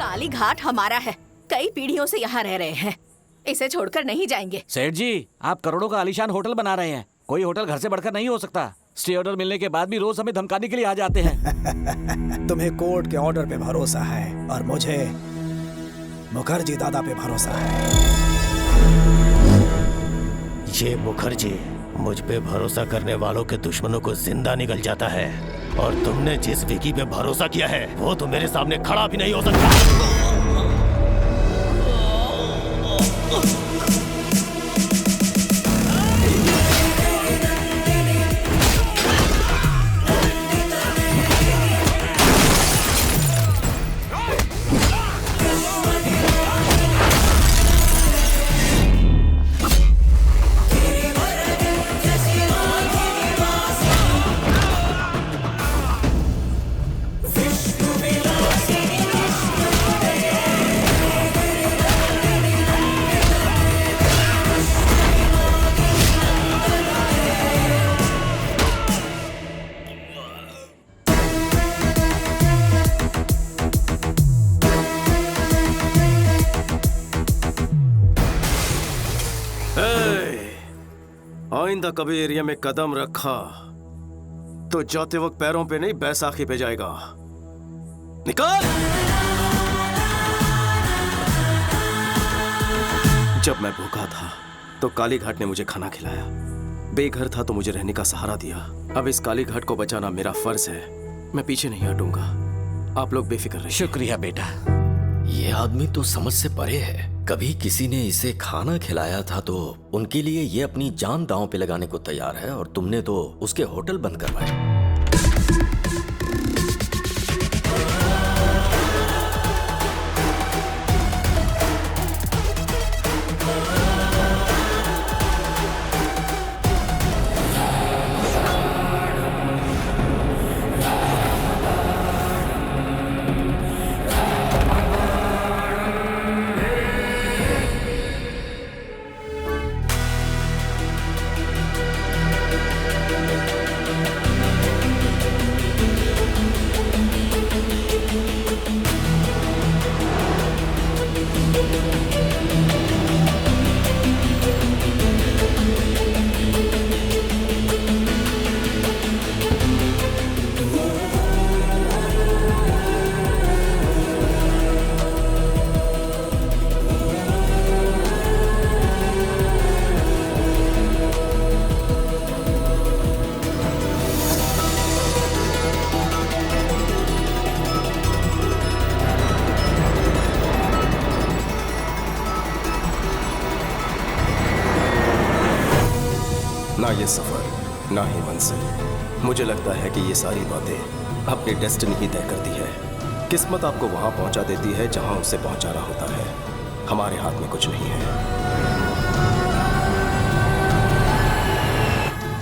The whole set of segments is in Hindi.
काली घाट हमारा है, कई पीढ़ियों से यहाँ रह रहे हैं, इसे छोड़कर नहीं जाएंगे। सेठ जी, आप करोड़ों का आलीशान होटल बना रहे हैं, कोई होटल घर से बढ़कर नहीं हो सकता। स्टे ऑर्डर मिलने के बाद भी रोज हमें धमकाने के लिए आ जाते हैं। तुम्हें कोर्ट के ऑर्डर पे भरोसा है और मुझे मुखर्जी दादा पे भरोसा है। ये मुखर्जी मुझ पे भरोसा करने वालों के दुश्मनों को जिंदा निकल जाता है, और तुमने जिस विकी पे भरोसा किया है वो तो मेरे सामने खड़ा भी नहीं हो सकता। आइंदा कभी एरिया में कदम रखा तो जाते वक्त पैरों पे नहीं बैसाखी पे जाएगा। निकल। जब मैं भूखा था तो काली घाट ने मुझे खाना खिलाया, बेघर था तो मुझे रहने का सहारा दिया। अब इस काली घाट को बचाना मेरा फर्ज है, मैं पीछे नहीं हटूंगा। आप लोग बेफिक्र रहिए। शुक्रिया बेटा। ये आदमी तो समझ से परे है। कभी किसी ने इसे खाना खिलाया था तो उनके लिए ये अपनी जान दांव पे लगाने को तैयार है, और तुमने तो उसके होटल बंद करवाए। ना ये सफर ना ही मंजिल। मुझे लगता है कि ये सारी बातें अपनी डेस्टिनी ही तय करती है। किस्मत आपको वहां पहुंचा देती है जहां उसे पहुंचाना होता है। हमारे हाथ में कुछ नहीं है।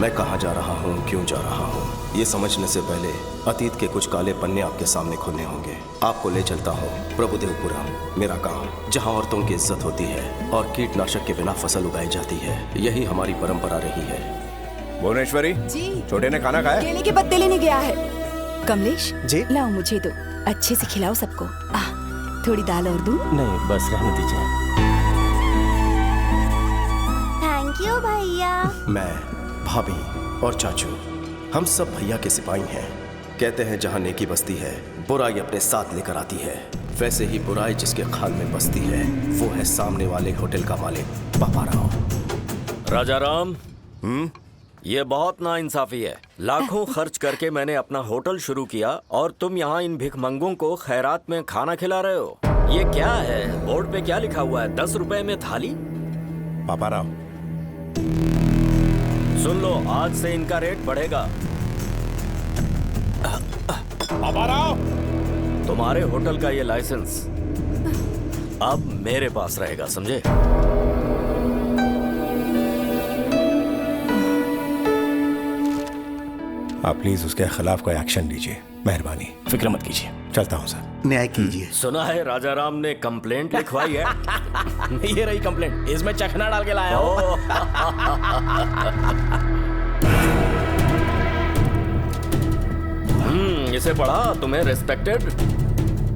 मैं कहां जा रहा हूं, क्यों जा रहा हूं, ये समझने से पहले अतीत के कुछ काले पन्ने आपके सामने खुलने होंगे। आपको ले चलता हूं प्रभुदेवपुरम, मेरा गांव, जहां औरतों की इज्जत होती है और कीटनाशक के बिना फसल उगाई जाती है। यही हमारी परंपरा रही है। भुवनेश्वरी जी, छोटे ने खाना खाया? केले के पत्ते लेने गया है। कमलेश जी? लाओ मुझे दो, अच्छे से खिलाओ सबको। थोड़ी दाल और दूं? नहीं, बस रहने दीजिए। थैंक यू भैया। मैं, भाभी और चाचू, हम सब भैया के सिपाही हैं। कहते हैं जहां नेकी बसती है बुराई अपने साथ लेकर आती है। वैसे ही बुराई जिसके खाल में बसती है वो है सामने वाले होटल का मालिक पापा राव। राजा राम, ये बहुत नाइंसाफी है। लाखों खर्च करके मैंने अपना होटल शुरू किया और तुम यहाँ इन भिखमंगों को खैरात में खाना खिला रहे हो। ये क्या है? बोर्ड पे क्या लिखा हुआ है? 10 रुपए में थाली? पापा राव, सुन लो, आज से इनका रेट बढ़ेगा। पापा राव, तुम्हारे होटल का ये लाइसेंस अब मेरे पास रहेगा, समझे? आप प्लीज उसके खिलाफ कोई एक्शन लीजिए, मेहरबानी। फिक्र मत कीजिए, चलता हूँ सर। न्याय कीजिए। सुना है राजा राम ने कंप्लेंट लिखवाई है। ये रही कंप्लेंट, इसमें चखना डाल के लाया हूं। इसे पढ़ा तुम्हें? रिस्पेक्टेड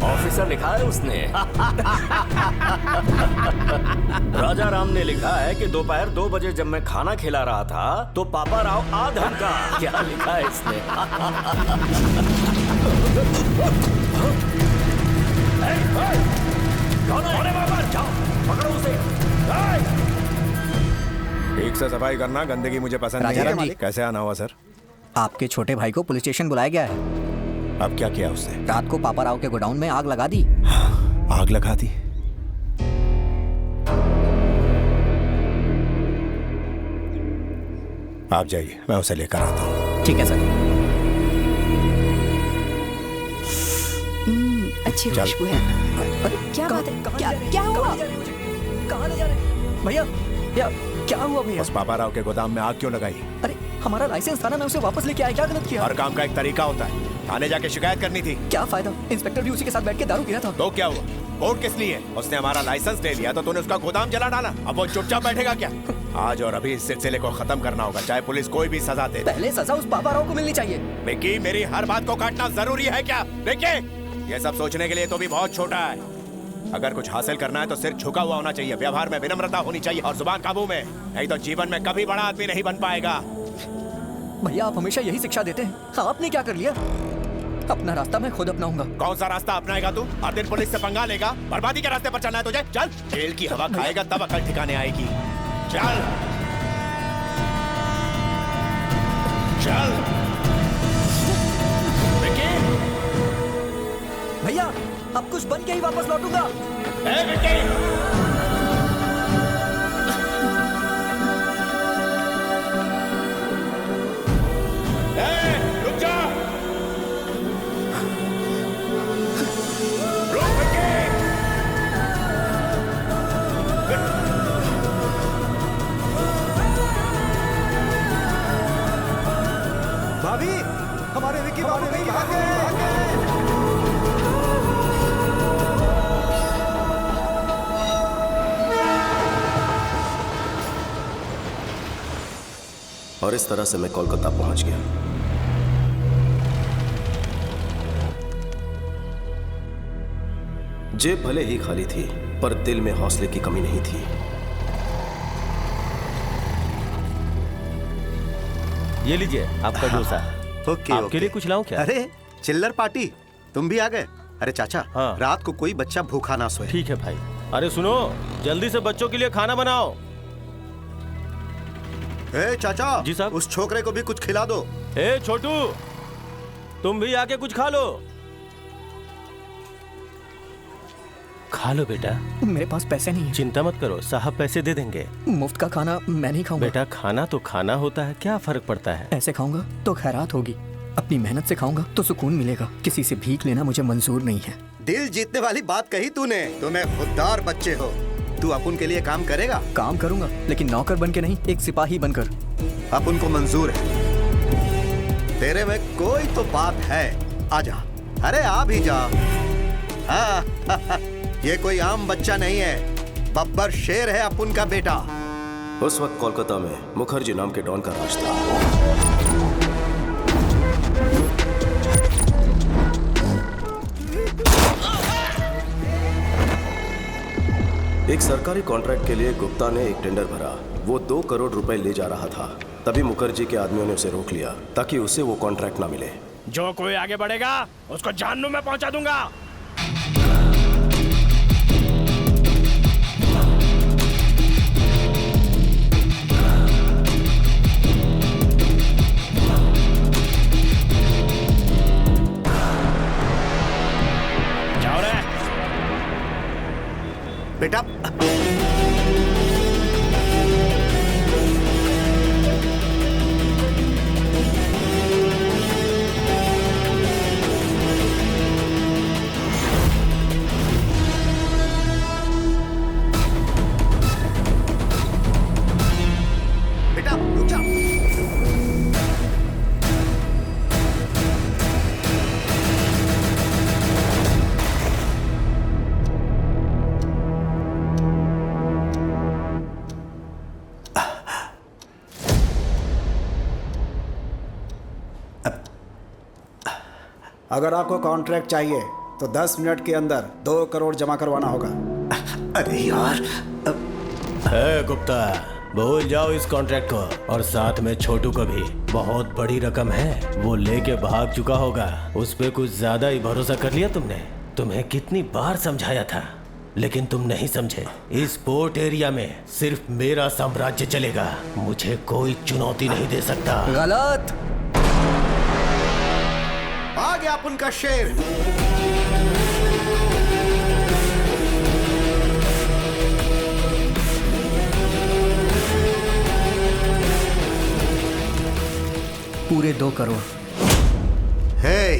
ऑफिसर लिखा है उसने। राजा राम ने लिखा है कि दोपहर 2 बजे जब मैं खाना खिला रहा था तो पापा राव आ धमका। क्या लिखा है इसने? कौन है? जाओ पकड़ो उसे। ठीक से सफाई करना, गंदगी मुझे पसंद नहीं राजाराम है। जी। कैसे आना हुआ सर? आपके छोटे भाई को पुलिस स्टेशन बुलाया गया है। अब क्या किया उसने? रात को पापा राव के गोडाउन में आग लगा दी। आग लगा दी? आप जाइए, मैं उसे लेकर आता हूँ। ठीक है सर। अच्छी चल। खुशबू है। अरे क्या बात है? क्या हुआ? कहाँ ले जा रहे? भैया क्या हुआ भैया? उस पापा राव के गोदाम में आग क्यों लगाई? अरे हमारा लाइसेंस था ना, मैं उसे वापस लेके आया। क्या गलत किया? हर काम का एक तरीका होता है। थाने जाके शिकायत करनी थी। क्या फायदा? इंस्पेक्टर भी उसी के साथ बैठ के दारू पी रहा था। तो क्या हुआ? कोर्ट किस लिए? उसने हमारा लाइसेंस ले लिया तो तूने उसका गोदाम जला डाला। अब वो चुपचाप बैठेगा क्या? आज और अभी इस सिलसिले को खत्म करना होगा, चाहे पुलिस कोई भी सजा दे। पहले सजा उस पापा राव को मिलनी चाहिए। विकी, मेरी हर बात को काटना जरूरी है क्या? विकी, ये सब सोचने के लिए तो भी बहुत छोटा है। अगर कुछ हासिल करना है तो सिर झुका हुआ होना चाहिए, व्यवहार में विनम्रता होनी चाहिए और जुबान काबू में, नहीं तो जीवन में कभी बड़ा आदमी नहीं बन पाएगा। भैया आप हमेशा यही शिक्षा देते हैं। आपने क्या कर लिया? अपना रास्ता मैं खुद अपनाऊंगा। कौन सा रास्ता अपनाएगा तू? हर दिन पुलिस से पंगा लेगा? बर्बादी के रास्ते पर चलना है तुझे? चल, जेल की हवा खाएगा तब अकल ठिकाने आएगी। चल चल। भैया अब कुछ बन के ही वापस लौटूंगा। रुक जा। रुक विकी। भाभी, हमारे विकी बाबू कहीं भाग गए। और इस तरह से मैं कोलकाता पहुंच गया। जेब भले ही खाली थी पर दिल में हौसले की कमी नहीं थी। ये लीजिए आपका डोसा। ओके, आपके लिए कुछ लाऊं क्या? अरे चिल्लर पार्टी, तुम भी आ गए? अरे चाचा, हाँ। रात को कोई बच्चा भूखा ना सोए। ठीक है भाई। अरे सुनो, जल्दी से बच्चों के लिए खाना बनाओ। ए चाचा जी साहब। उस छोकरे को भी कुछ खिला दो। ए छोटू, तुम भी आके कुछ खा लो। खा लो बेटा। मेरे पास पैसे नहीं है। चिंता मत करो, साहब पैसे दे देंगे। मुफ्त का खाना मैं नहीं खाऊंगा। बेटा खाना तो खाना होता है, क्या फर्क पड़ता है? ऐसे खाऊंगा तो खैरात होगी, अपनी मेहनत से खाऊंगा तो सुकून मिलेगा। किसी से भीख लेना मुझे मंजूर नहीं है। दिल जीतने वाली बात कही तूने। तुम्हें खुददार बच्चे हो। तू अपुन के लिए काम करेगा? काम करूंगा लेकिन नौकर बन के नहीं, एक सिपाही बनकर। अपुन को मंजूर है। तेरे में कोई तो बात है। आजा, अरे आ भी जा। हाँ, ये कोई आम बच्चा नहीं है, बब्बर शेर है अपुन का बेटा। उस वक्त कोलकाता में मुखर्जी नाम के डॉन का राज था। एक सरकारी कॉन्ट्रैक्ट के लिए गुप्ता ने एक टेंडर भरा। वो 2 करोड़ रुपए ले जा रहा था। तभी मुखर्जी के आदमियों ने उसे रोक लिया ताकि उसे वो कॉन्ट्रैक्ट ना मिले। जो कोई आगे बढ़ेगा उसको जहन्नुम में पहुंचा दूंगा। जाओ रे बेटा बेटा रुक जा। अगर आपको कॉन्ट्रैक्ट चाहिए तो 10 मिनट के अंदर 2 करोड़ जमा करवाना होगा। अरे यार, गुप्ता, भूल जाओ इस कॉन्ट्रैक्ट को, और साथ में छोटू को भी। बहुत बड़ी रकम है, वो लेके भाग चुका होगा। उस पे कुछ ज्यादा ही भरोसा कर लिया तुमने। तुम्हें कितनी बार समझाया था, लेकिन तुम नहीं समझे। इस पोर्ट एरिया में सिर्फ मेरा साम्राज्य चलेगा, मुझे कोई चुनौती नहीं दे सकता। गलत। आ गया अपन का शेर। पूरे 2 करोड़। हे,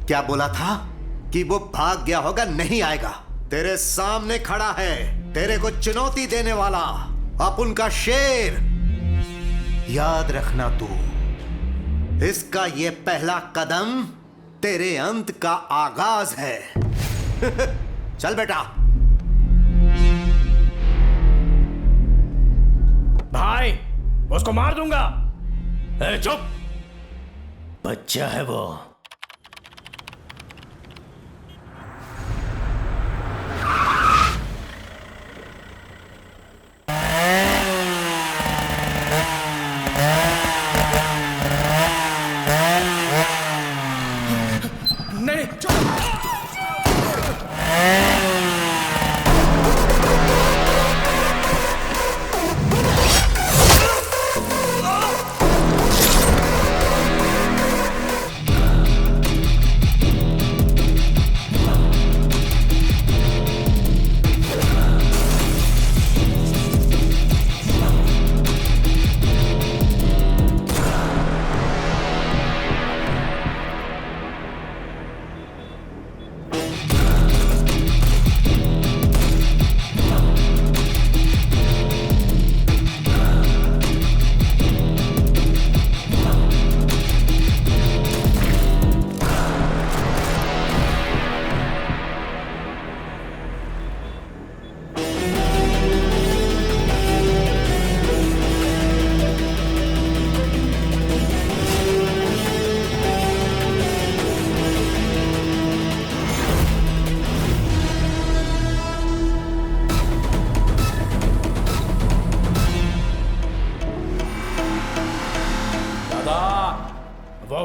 क्या बोला था कि वो भाग गया होगा? नहीं आएगा। तेरे सामने खड़ा है, तेरे को चुनौती देने वाला, अपन का शेर। याद रखना तू, इसका ये पहला कदम तेरे अंत का आगाज है। चल बेटा। भाई, उसको मार दूंगा। चुप, बच्चा है वो।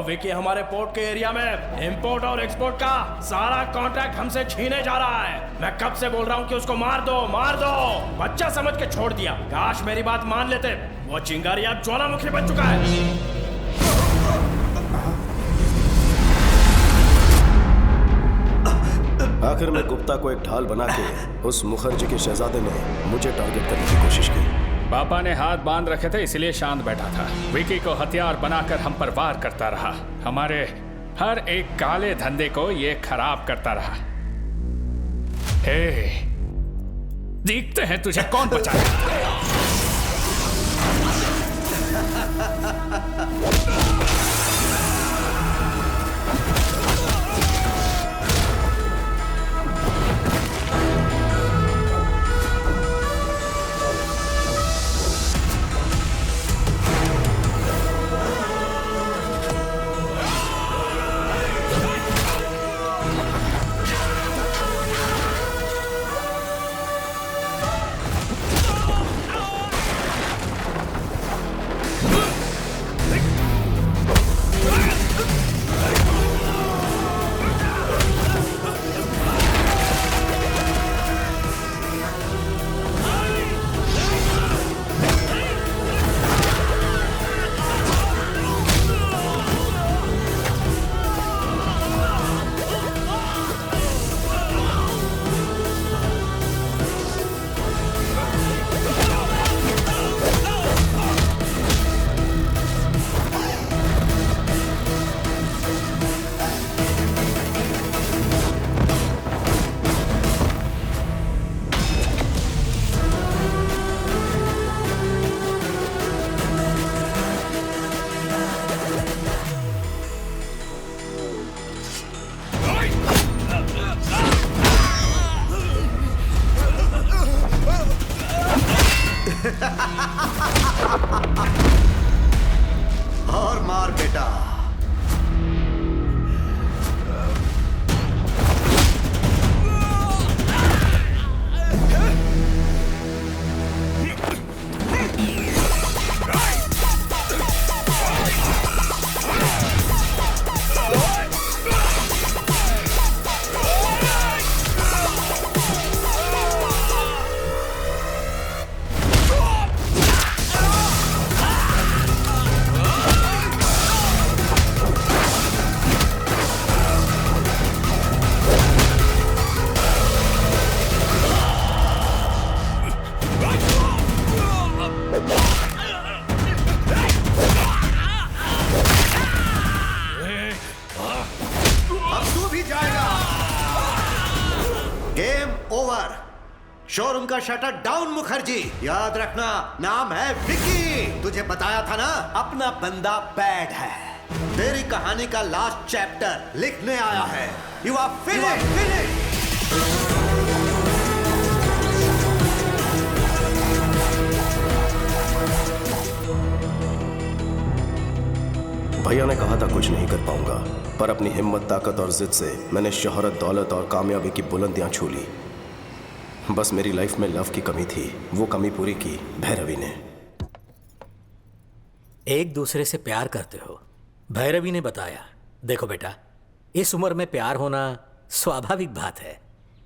विकी हमारे पोर्ट के एरिया में इंपोर्ट और एक्सपोर्ट का सारा कॉन्ट्रैक्ट हमसे छीने जा रहा है। मैं कब से बोल रहा हूँ कि उसको मार दो, मार दो। बच्चा समझ के छोड़ दिया। काश मेरी बात मान लेते। वो चिंगारी अब ज्वालामुखी बन चुका है। आखिर में गुप्ता को एक ढाल बना के उस मुखर्जी के शहजादे ने मुझे टारगेट करने की कोशिश की। पापा ने हाथ बांध रखे थे, इसलिए शांत बैठा था। विकी को हथियार बनाकर हम पर वार करता रहा। हमारे हर एक काले धंधे को ये खराब करता रहा। हे, देखते हैं तुझे कौन बचाएगा। और मार बेटा। ओवर। शोरूम का शटर डाउन मुखर्जी। याद रखना नाम है विकी। तुझे बताया था ना अपना बंदा बैड है। तेरी कहानी का लास्ट चैप्टर लिखने आया है। You are finished. भैया ने कहा था कुछ नहीं कर पाऊंगा, पर अपनी हिम्मत, ताकत और जिद से मैंने शोहरत, दौलत और कामयाबी की बुलंदियां छू ली। बस मेरी लाइफ में लव की कमी थी, वो कमी पूरी की भैरवी ने। एक दूसरे से प्यार करते हो, भैरवी ने बताया। देखो बेटा, इस उम्र में प्यार होना स्वाभाविक बात है,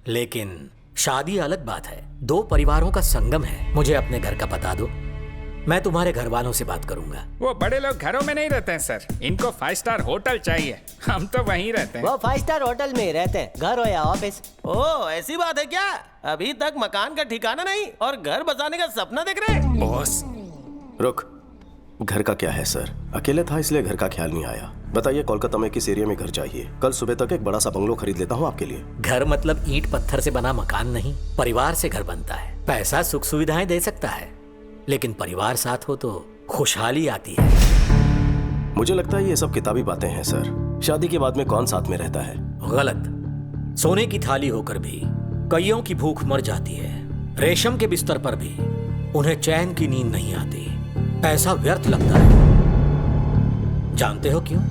लेकिन शादी अलग बात है। दो परिवारों का संगम है। मुझे अपने घर का पता दो, मैं तुम्हारे घर वालों से बात करूंगा। वो बड़े लोग घरों में नहीं रहते हैं सर, इनको 5 स्टार होटल चाहिए। हम तो वहीं रहते हैं। वो 5 स्टार होटल में ही रहते हैं, घर हो या ऑफिस। ओ, ऐसी बात है क्या? अभी तक मकान का ठिकाना नहीं और घर बसाने का सपना देख रहे हैं? बॉस रुक, घर का क्या है सर? अकेले था इसलिए घर का ख्याल नहीं आया। बताइए कोलकाता में किस एरिया में घर चाहिए? कल सुबह तक एक बड़ा सा बंगलो खरीद लेता हूँ आपके लिए। घर मतलब ईंट पत्थर से बना मकान नहीं, परिवार से घर बनता है। पैसा सुख सुविधाएं दे सकता है, लेकिन परिवार साथ हो तो खुशहाली आती है। मुझे लगता है ये सब किताबी बातें हैं सर। शादी के बाद में कौन साथ में रहता है? गलत। सोने की थाली होकर भी कईयों की भूख मर जाती है। रेशम के बिस्तर पर भी उन्हें चैन की नींद नहीं आती। पैसा व्यर्थ लगता है। जानते हो क्यों?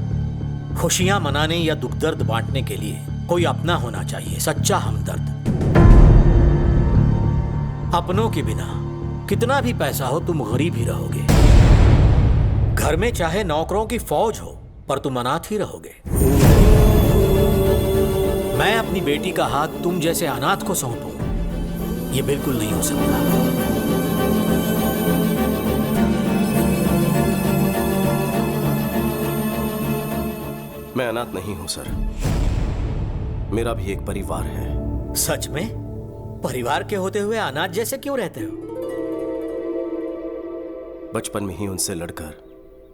खुशियां मनाने या दुख दर्द बांटने के लिए कोई अपना होना चाहिए, सच्चा हमदर्द। अपनों के बिना कितना भी पैसा हो तुम गरीब ही रहोगे। घर में चाहे नौकरों की फौज हो, पर तुम अनाथ ही रहोगे। मैं अपनी बेटी का हाथ तुम जैसे अनाथ को सौंपूं, ये बिल्कुल नहीं हो सकता। मैं अनाथ नहीं हूं सर, मेरा भी एक परिवार है। सच में? परिवार के होते हुए अनाथ जैसे क्यों रहते हो? बचपन में ही उनसे लड़कर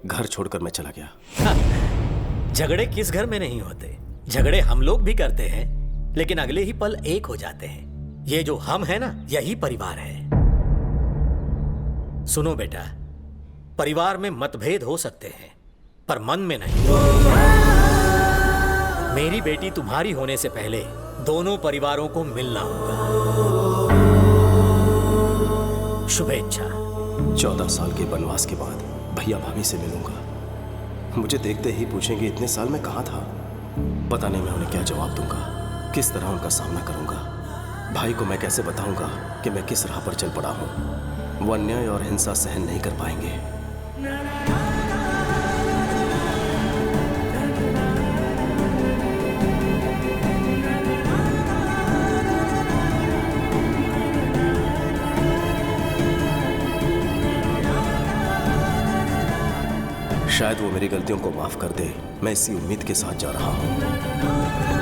घर छोड़कर मैं चला गया। झगड़े किस घर में नहीं होते? झगड़े हम लोग भी करते हैं, लेकिन अगले ही पल एक हो जाते हैं। ये जो हम है ना, यही परिवार है। सुनो बेटा, परिवार में मतभेद हो सकते हैं, पर मन में नहीं। मेरी बेटी तुम्हारी होने से पहले दोनों परिवारों को मिलना होगा। शुभेच्छा। 14 साल के वनवास के बाद भैया भाभी से मिलूंगा। मुझे देखते ही पूछेंगे इतने साल में कहाँ था। पता नहीं मैं उन्हें क्या जवाब दूंगा, किस तरह उनका सामना करूंगा। भाई को मैं कैसे बताऊंगा कि मैं किस राह पर चल पड़ा हूं। वो अन्याय और हिंसा सहन नहीं कर पाएंगे। शायद वो मेरी गलतियों को माफ कर दे। मैं इसी उम्मीद के साथ जा रहा हूं।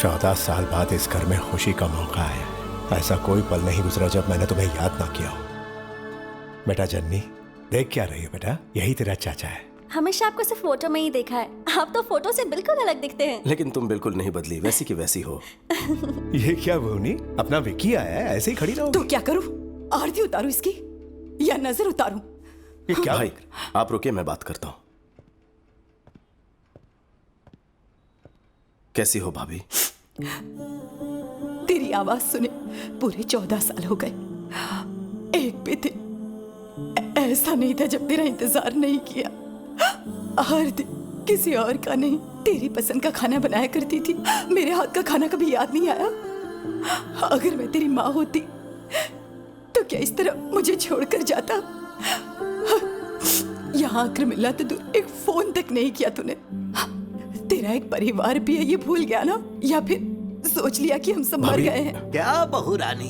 14 साल बाद इस घर में खुशी का मौका आया। ऐसा कोई पल नहीं गुजरा जब मैंने तुम्हें याद ना किया हो। बेटा जन्नी, देख क्या रही हो बेटा? यही तेरा चाचा है। हमेशा आपको सिर्फ फोटो में ही देखा है, आप तो फोटो से बिल्कुल अलग दिखते हैं। लेकिन तुम बिल्कुल नहीं बदली, वैसी की वैसी हो। ये क्या भूनी, अपना विक्की आया है, ऐसे ही खड़ी रहोगी? तो क्या करूं? आरती उतारूं इसकी या नजर उतारूं? ये क्या भाई, आप रुकिए, मैं बात करता हूँ। कैसी हो भाभी? तेरी आवाज सुने पूरे 14 साल हो गए। एक भी दिन ऐसा नहीं था जब तेरा इंतजार नहीं किया। हर दिन किसी और का नहीं, तेरी पसंद का खाना बनाया करती थी। मेरे हाथ का खाना कभी याद नहीं आया? अगर मैं तेरी माँ होती तो क्या इस तरह मुझे छोड़कर जाता? यहाँ आकर मिलना तो दूर, एक फोन तक नहीं किया तूने। तेरा एक परिवार भी है, ये भूल गया ना? या फिर सोच लिया कि हम सब मर गए हैं? क्या बहू रानी,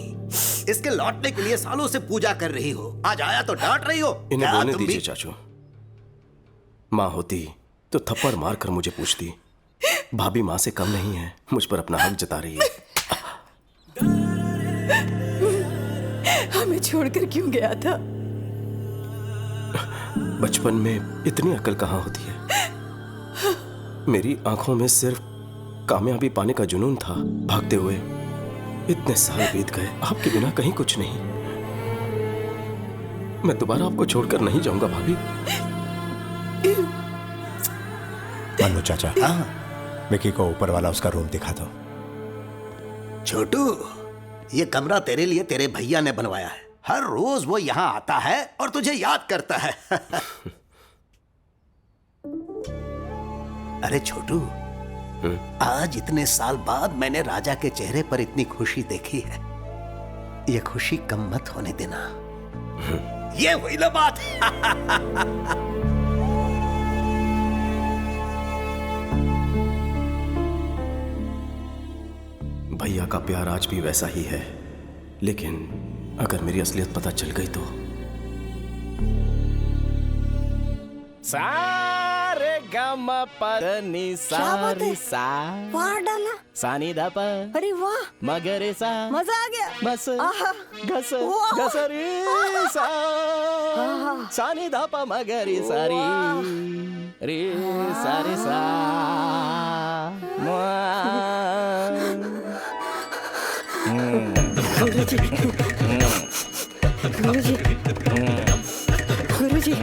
इसके लौटने के लिए सालों से पूजा कर रही हो, आज आया तो डांट रही हो? इन्हें क्या बोलने तुम दीजिए भी? चाचू। माँ होती तो थप्पड़ मार कर मुझे पूछती। भाभी माँ से कम नहीं है, मुझ पर अपना हक जता रही है। हमें छोड़कर क्यों गया था? बचपन में इतनी अकल कहाँ होती है। मेरी आंखों में सिर्फ कामयाबी पाने का जुनून था। भागते हुए इतने साल बीत गए, आपके बिना कहीं कुछ नहीं। मैं दोबारा आपको छोड़कर नहीं जाऊंगा भाभी। मनु चाचा, विक्की को ऊपर वाला उसका रूम दिखा दो। छोटू, ये कमरा तेरे लिए तेरे भैया ने बनवाया है। हर रोज वो यहाँ आता है और तुझे याद करता है। अरे छोटू, आज इतने साल बाद मैंने राजा के चेहरे पर इतनी खुशी देखी है। ये खुशी कम मत होने देना। ये हुई ना बात। भैया का प्यार आज भी वैसा ही है, लेकिन अगर मेरी असलियत पता चल गई तो। सारे गम पदनी सारी सा वाह डाला सानी दा पर, अरे वाह, मगरे सा, मजा आ गया। बस घस वाह। घसरी सा सानी दा पा मगरे सारी रे सारे सा गुरुजी, गुरुजी, गुरुजी।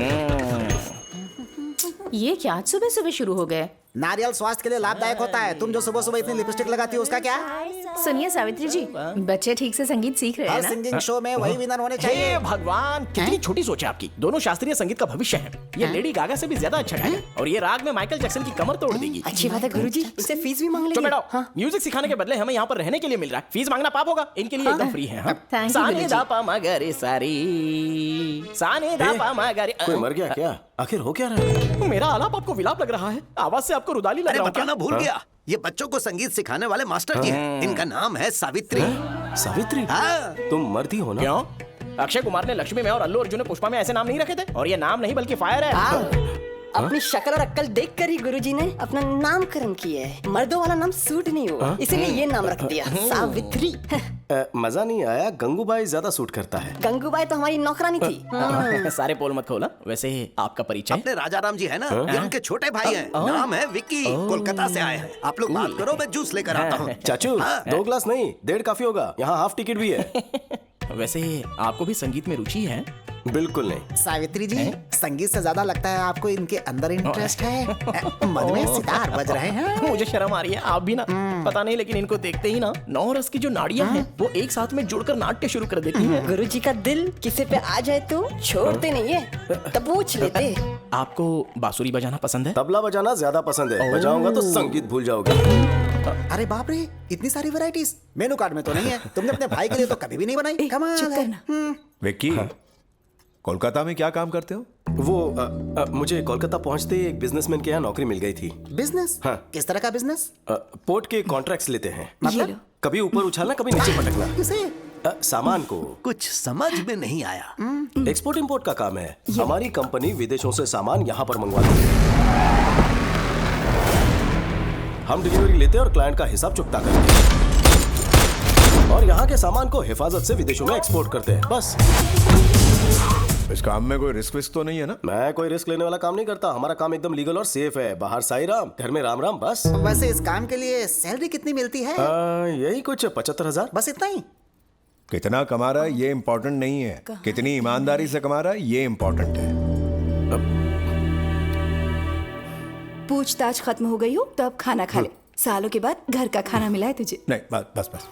ये क्या आज सुबह सुबह शुरू हो गए? नारियल स्वास्थ्य के लिए लाभदायक होता है। तुम जो सुबह सुबह इतनी लिपस्टिक लगाती हो उसका क्या? सुनिए सावित्री जी, बच्चे ठीक से संगीत सीख रहे हैं हर ना? सिंगिंग शो में वही विनर होने चाहिए। हे भगवान, कितनी छोटी सोच है आपकी। दोनों शास्त्रीय संगीत का भविष्य है। ये लेडी गागा से भी ज्यादा अच्छा गाएगा और ये राग में माइकल जैक्सन की कमर तोड़ देगी। अच्छी बात है गुरुजी, इससे फीस भी मांग तो लेंगे। बैठो, म्यूजिक सिखाने के बदले हमें यहाँ पर रहने के लिए मिल रहा है। फीस मांगना पाप होगा। इनके लिए एकदम फ्री है। Thank you, Sane Guruji. दा पा मगरे सारी साने दा पा मगरे। कोई मर गया क्या? आखिर हो क्या रहा है? मेरा आलाप आपको विलाप लग रहा है। आवाज से आपको रुदाली लग अरे रहा है। बताना भूल गया, ये बच्चों को संगीत सिखाने वाले मास्टर जी हैं। इनका नाम है सावित्री। सावित्री? हाँ। तुम मर्दी हो ना? क्यों? अक्षय कुमार ने लक्ष्मी में और अल्लू अर्जुन ने पुष्पा में ऐसे नाम नहीं रखे थे? और ये नाम नहीं बल्कि फायर है। अपनी शक्ल और अक्ल देख कर ही गुरुजी ने अपना नामकरण किया है। मर्दों वाला नाम सूट नहीं हुआ, इसीलिए ये नाम रख दिया, सावित्री। मजा नहीं आया, गंगूबाई ज्यादा सूट करता है। गंगूबाई तो हमारी नौकरानी थी। सारे पोल मत खोला। वैसे आपका परिचय? अपने राजा राम जी है ना, ये उनके छोटे भाई हैं। नाम है विक्की, कोलकाता से आए हैं। आप लोग बात करो, मैं जूस लेकर आता हूँ। चाचू, 2 ग्लास नहीं, 1.5 काफी होगा। यहाँ हाफ टिकट भी है। वैसे आपको भी संगीत में रुचि है? बिल्कुल नहीं। सावित्री जी, संगीत से ज्यादा लगता है आपको इनके अंदर इंटरेस्ट है। मन में सितार बज रहे हैं। मुझे शर्म आ रही है, आप भी ना। पता नहीं, लेकिन इनको देखते ही ना 9 रस की जो नाड़ियां हैं वो एक साथ में जुड़कर नाट्य शुरू कर देती हैं। गुरुजी का दिल किसी पे आ जाए तो छोड़ते नहीं है, तब पूछ लेते। आपको बांसुरी बजाना पसंद है? तबला बजाना ज्यादा पसंद है। बजाऊंगा तो संगीत भूल जाओगे। अरे बाप रे, इतनी सारी वैरायटीज मेनू कार्ड में तो नहीं है। तुमने अपने भाई के लिए तो कभी भी नहीं बनाई। कमाल है। विक्की, कोलकाता में क्या काम करते हो? वो मुझे कोलकाता पहुंचते ही एक बिजनेसमैन के यहाँ नौकरी मिल गई थी। बिजनेस? हाँ। किस तरह का बिजनेस? पोर्ट के कॉन्ट्रैक्ट्स लेते हैं। मतलब? कभी ऊपर उछालना, कभी नीचे पटकना। किसे? सामान को। कुछ समझ में नहीं आया। एक्सपोर्ट इंपोर्ट का काम है। हमारी कंपनी विदेशों से सामान यहाँ पर मंगवाती है। हम डिलीवरी लेते हैं और क्लाइंट का हिसाब चुकता करते हैं और यहाँ के सामान को हिफाजत से विदेशों में एक्सपोर्ट करते हैं। बस इस काम में कोई रिस्क तो नहीं है ना? मैं कोई रिस्क लेने वाला काम नहीं करता। हमारा काम एकदम लीगल और सेफ है। बाहर साई राम, घर में राम राम। बस वैसे इस काम के लिए सैलरी कितनी मिलती है? यही कुछ 75,000। बस इतना ही? कितना कमा रहा है ये इम्पोर्टेंट नहीं है, कितनी ईमानदारी से कमा रहा है ये इम्पोर्टेंट है। पूछताछ खत्म हो गई हो तो अब खाना खा ले। सालों के बाद घर का खाना मिला है तुझे। नहीं बस बस।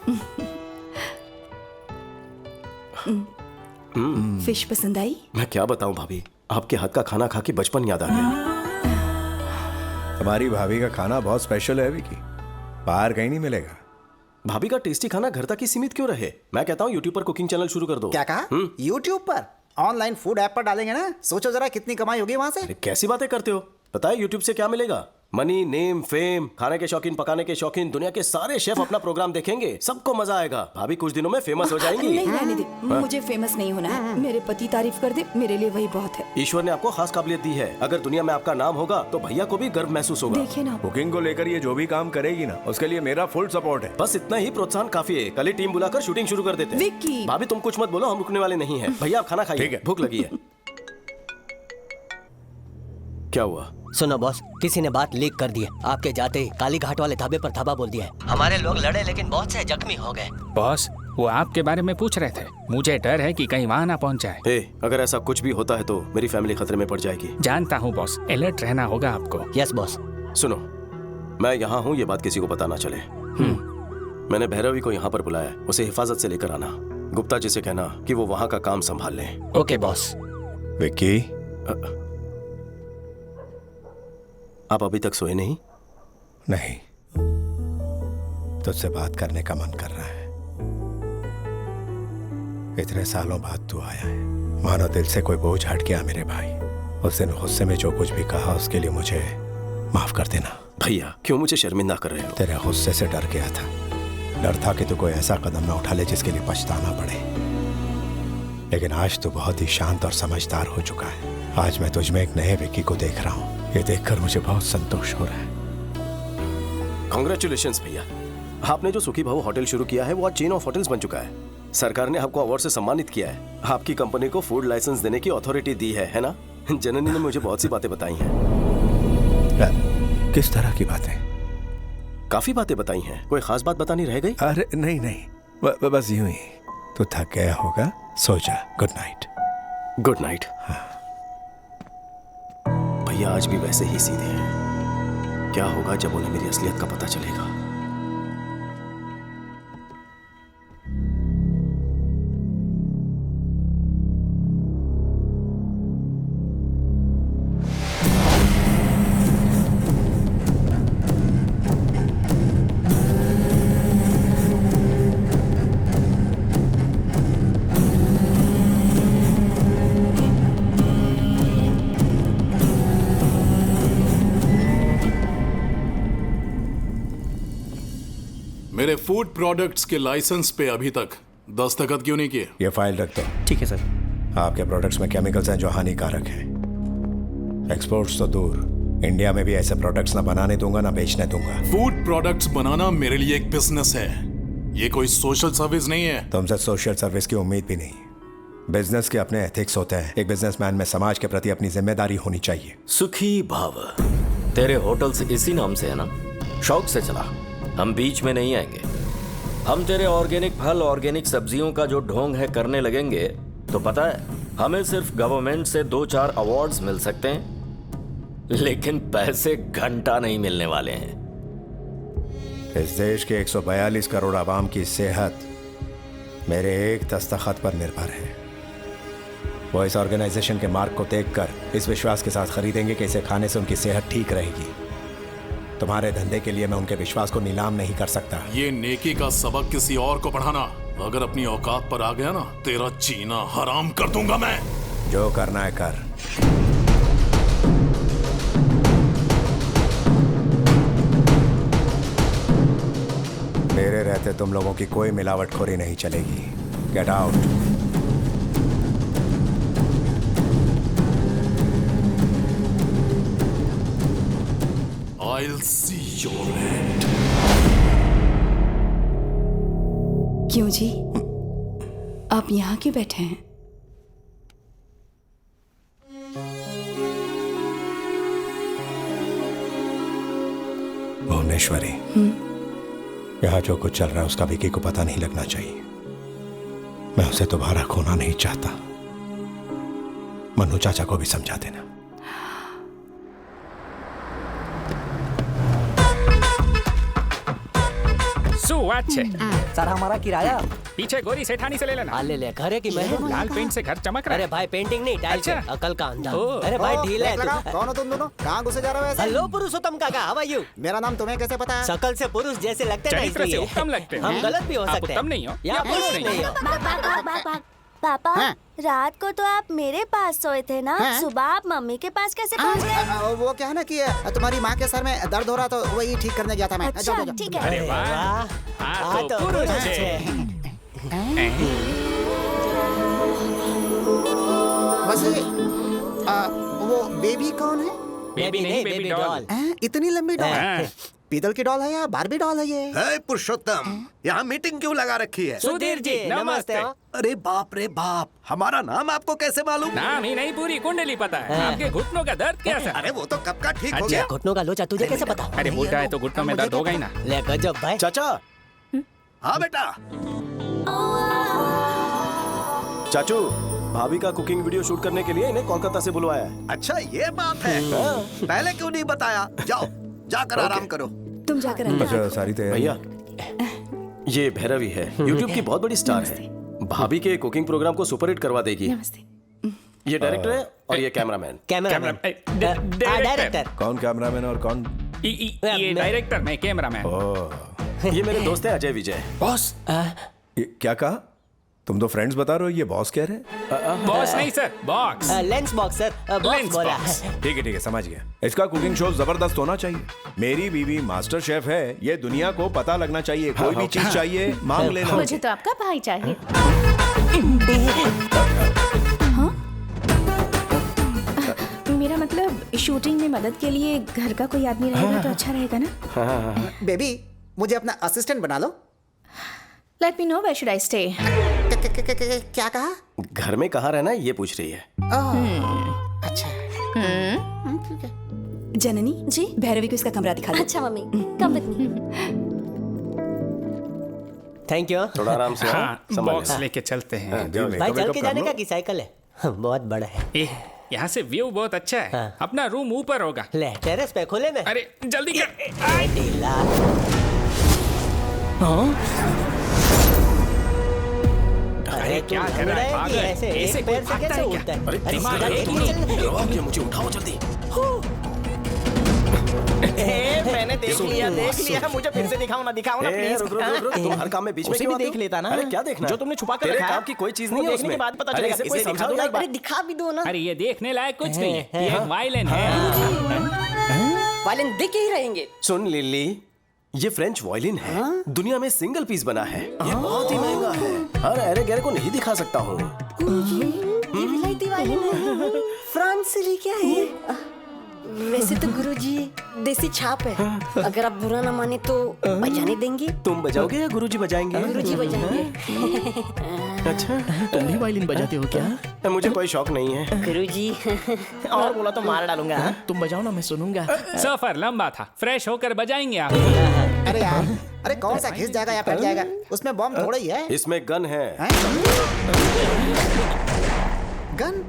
फिश पसंद आई? मैं क्या बताऊं भाभी, आपके हाथ का खाना खा के बचपन याद आ गया। तुम्हारी भाभी का खाना बहुत स्पेशल है विकी, बाहर कहीं नहीं मिलेगा। भाभी का टेस्टी खाना घर तक ही सीमित क्यों रहे? मैं कहता हूँ यूट्यूब पर कुकिंग चैनल शुरू कर दो। क्या कहा? यूट्यूब पर? ऑनलाइन फूड ऐप पर डालेंगे ना, सोचो जरा कितनी कमाई होगी वहां से। कैसी बातें करते हो? पता है यूट्यूब से क्या मिलेगा? Money, name, fame. खाने के शौकीन, पकाने के शौकीन, दुनिया के सारे शेफ अपना प्रोग्राम देखेंगे। सबको मजा आएगा। भाभी कुछ दिनों में फेमस हो जाएंगी। नहीं रहने दे, मुझे फेमस नहीं होना है। मेरे पति तारीफ कर दे, मेरे लिए वही बहुत है। ईश्वर ने आपको खास काबिलियत दी है। अगर दुनिया में आपका नाम होगा तो भैया को भी गर्व महसूस होगा। देखिए ना, कुकिंग को लेकर ये जो भी काम करेगी ना, उसके लिए मेरा फुल सपोर्ट है। बस इतना ही प्रोत्साहन काफी है। कल ही टीम बुलाकर शूटिंग शुरू कर देते हैं। विक्की! भाभी तुम कुछ मत बोलो, हम रुकने वाले नहीं हैं। भैया आप खाना खाइए, भूख लगी है। क्या हुआ? सुनो बॉस, किसी ने बात लीक कर दी है। आपके जाते ही काली घाट वाले ढाबे पर धाबा बोल दिया है। हमारे लोग लड़े लेकिन बहुत से जख्मी हो गए। बॉस, वो आपके बारे में पूछ रहे थे। मुझे डर है कि कहीं वहाँ ना पहुँच जाए। अगर ऐसा कुछ भी होता है तो मेरी फैमिली खतरे में पड़ जाएगी। जानता हूँ बॉस, अलर्ट रहना होगा आपको। Yes boss. सुनो, मैं यहाँ हूँ, ये बात किसी को पता ना चले। मैंने भैरवी को यहाँ पर बुलाया, उसे हिफाजत से लेकर आना। गुप्ता जी से कहना कि वो वहाँ का काम संभाल लें। Okay boss. विक्की, आप अभी तक सोए नहीं? नहीं, तुझसे बात करने का मन कर रहा है। इतने सालों बाद तू आया है, मानो दिल से कोई बोझ हट गया मेरे भाई। उस दिन गुस्से में जो कुछ भी कहा उसके लिए मुझे माफ कर देना। भैया क्यों मुझे शर्मिंदा कर रहे हो? तेरे गुस्से से डर गया था। डर था कि तू कोई ऐसा कदम ना उठा ले जिसके लिए पछताना पड़े। लेकिन आज तू बहुत ही शांत और समझदार हो चुका है। आज मैं तुझ में एक नए विक्की को देख रहा हूँ। ये देखकर मुझे बहुत संतोष हो रहा है। कांग्रेचुलेशंस भैया, आपने जो सुखी भाऊ होटल शुरू किया है वो आज चेन ऑफ होटल्स बन चुका है। सरकार ने आपको अवार्ड से सम्मानित किया है। आपकी कंपनी को फूड लाइसेंस देने की अथॉरिटी दी है ना? जननी ने मुझे बहुत सी बातें बताई हैं। किस तरह की बातें? काफी बातें बताई हैं। कोई खास बात बतानी रह गई? अरे नहीं, बस यूं ही। तू थक गया होगा, सो जा। Good night. Good night. भैया आज भी वैसे ही सीधे हैं। क्या होगा जब उन्हें मेरी असलियत का पता चलेगा? मेरे फूड प्रोडक्ट्स के लाइसेंस पे अभी तक दस्तखत क्यों नहीं किए? ये फाइल रख दो। ठीक है सर। आपके प्रोडक्ट्स में केमिकल्स हैं जो हानिकारक हैं। एक्सपोर्ट्स तो दूर, इंडिया में भी ऐसे प्रोडक्ट्स ना बनाने दूंगा ना बेचने दूंगा। फूड प्रोडक्ट्स बनाना मेरे लिए एक बिजनेस है, ये कोई सोशल सर्विस नहीं है। तुमसे सोशल सर्विस की उम्मीद भी नहीं। बिजनेस के अपने एथिक्स होते हैं। एक बिजनेसमैन में समाज के प्रति अपनी जिम्मेदारी होनी चाहिए। सुखी भाव, तेरे होटल से इसी नाम से है ना? शौक से चला, हम बीच में नहीं आएंगे। हम तेरे ऑर्गेनिक फल, ऑर्गेनिक सब्जियों का जो ढोंग है करने लगेंगे तो पता है हमें सिर्फ गवर्नमेंट से 2-4 अवार्ड्स मिल सकते हैं, लेकिन पैसे घंटा नहीं मिलने वाले हैं। इस देश के 142 करोड़ आवाम की सेहत मेरे एक दस्तखत पर निर्भर है। वो इस ऑर्गेनाइजेशन के मार्क को देखकर इस विश्वास के साथ खरीदेंगे कि इसे खाने से उनकी सेहत ठीक रहेगी। तुम्हारे धंधे के लिए मैं उनके विश्वास को नीलाम नहीं कर सकता। ये नेकी का सबक किसी और को पढ़ाना, अगर अपनी औकात पर आ गया ना, तेरा जीना हराम कर दूंगा मैं। जो करना है कर। मेरे रहते तुम लोगों की कोई मिलावटखोरी नहीं चलेगी। Get out. I'll see your end. क्यों जी, आप यहाँ क्यों बैठे हैं? भुवनेश्वरी, यहाँ जो कुछ चल रहा है उसका विकी को पता नहीं लगना चाहिए। मैं उसे दोबारा खोना नहीं चाहता। मन्नू चाचा को भी समझा देना। अच्छे सर हमारा किराया पीछे गोरी सेठानी से ले लेना। ले ले, घर है कि मैं लाल पेंट से घर चमक रहा है। अरे भाई पेंटिंग नहीं, टाइल से अकल का अंधा। अरे भाई ढील है तू। कौन हो तुम दोनों? कहाँ घुसे जा रहे हो? हेलो पुरुषोत्तम काका, हाउ आर यू? मेरा नाम तुम्हें कैसे पता है? शकल से पुरुष जैसे लगते हैं, चरित्र से उत्तम लगते हैं। हम गलत भी हो सकते हैं। उत्तम नहीं हो या पुरुष नहीं हो। पापा रात को तो आप मेरे पास सोए थे ना, सुबह आप मम्मी के पास कैसे पहुंच गए? वो क्या है ना कि तुम्हारी माँ के सर में दर्द हो रहा तो वही ठीक करने गया था मैं। अच्छा, ठीक है। अरे वाह, तो पुरुष वैसे वो बेबी कौन है? बेबी नहीं, बेबी डॉल। इतनी लंबी डॉल? पीतल की डॉल है या बारबी डॉल है ये? है पुरुषोत्तम, यहाँ मीटिंग क्यों लगा रखी है? सुधीर जी नमस्ते। अरे बाप रे बाप, हमारा नाम आपको कैसे मालूम? नाम ही नहीं, पूरी कुंडली पता है। आपके घुटनों का दर्द कैसा? अरे वो तो कब का ठीक हो गया। घुटनों का लोचा तुझे कैसे पता? अरे बूढ़ा है तो घुटनों में दर्द होगा ही ना। ले गजब भाई। चाचा। हाँ बेटा। चाचू, भाभी का कुकिंग वीडियो शूट करने के लिए इन्हें कोलकाता से बुलवाया है। अच्छा ये बात है। पहले क्यों नहीं बताया? जाओ जाकर आराम करो। तुम जाकर अच्छा सारी तैयारी। भैया, ये भैरवी है, यूट्यूब की बहुत बड़ी स्टार है। भाभी के कुकिंग प्रोग्राम को सुपरहिट करवा देगी। ये डायरेक्टर है और ये कैमरामैन। डायरेक्टर। कौन कैमरामैन और कौन? ये डायरेक्टर, मैं कैमरामैन। ये मेरे दोस्त हैं अजय विजय। बॉस क्या कहा? तुम तो फ्रेंड्स बता रहे हो, ये बॉस कह रहे हैं? बॉस नहीं sir, box. Lens box sir, box बोला। ठीक है समझ गया। इसका कुकिंग शो जबरदस्त होना चाहिए। मेरी बीवी मास्टर शेफ है, ये दुनिया को पता लगना चाहिए। कोई भी चीज चाहिए मांग लेना। मुझे तो आपका भाई चाहिए। मेरा मतलब शूटिंग में मदद के लिए घर का कोई आदमी रहेगा तो अच्छा रहेगा ना। बेबी मुझे अपना असिस्टेंट बना लो। Let me know where should I stay. क्या कहा? घर में कहाँ रहना ये पूछ रही है। अच्छा ठीक है। जननी जी, भैरवी को इसका कमरा दिखा दो। अच्छा mummy, come with me. Thank you. थोड़ा आराम से। बॉक्स लेके चलते हैं। भाई चल के जाने का की साइकिल है, बहुत बड़ा है। यहाँ से व्यू बहुत अच्छा है। अपना रूम ऊपर होगा। ले टेरेस पे खोले में। अरे जल्दी कर। अरे क्या कर रहा है पागल? ऐसे पैर से कैसे उठता है? अरे दिमाग है कि मुझे उठाओ जल्दी। मैंने देख लिया, मुझे फिर से दिखाओ ना प्लीज। रुक, तुम हर काम में बीच में क्यों देख लेता ना? अरे क्या देखना? जो तुमने छुपा कर तेरे रखा है, काम की कोई चीज नहीं है देखने उसमें। के बाद पता चलेगा। इसे कोई समझा दो ना एक बार। दिखा भी दो ना। अरे ये देखने लायक कुछ नहीं है, ये वायलिन है। वायलिन देख ही रहेंगे। सुन लिली, ये फ्रेंच वायलिन है। दुनिया में सिंगल पीस बना है। ये बहुत ही महंगा है। हर अरे गहरे को नहीं दिखा सकता हूँ। ये विलायती वायलिन है, फ्रांस से लेके आए हैं। वैसे तो गुरुजी देसी छाप है, अगर आप बुरा ना माने तो बजाने देंगे। तुम बजाओगे या गुरुजी बजाएंगे? गुरुजी बजाएंगे। अच्छा, तुम भी वायलिन बजाते हो क्या? मुझे कोई शौक नहीं है गुरुजी। और बोला तो मार डालूंगा। तुम बजाओ ना, मैं सुनूंगा। सफर लंबा था, फ्रेश होकर बजाएंगे आप। अरे यार, अरे कौन सा घिस जाएगा या फट जाएगा? उसमें बम थोड़ा ही है। इसमें गन है। Gun?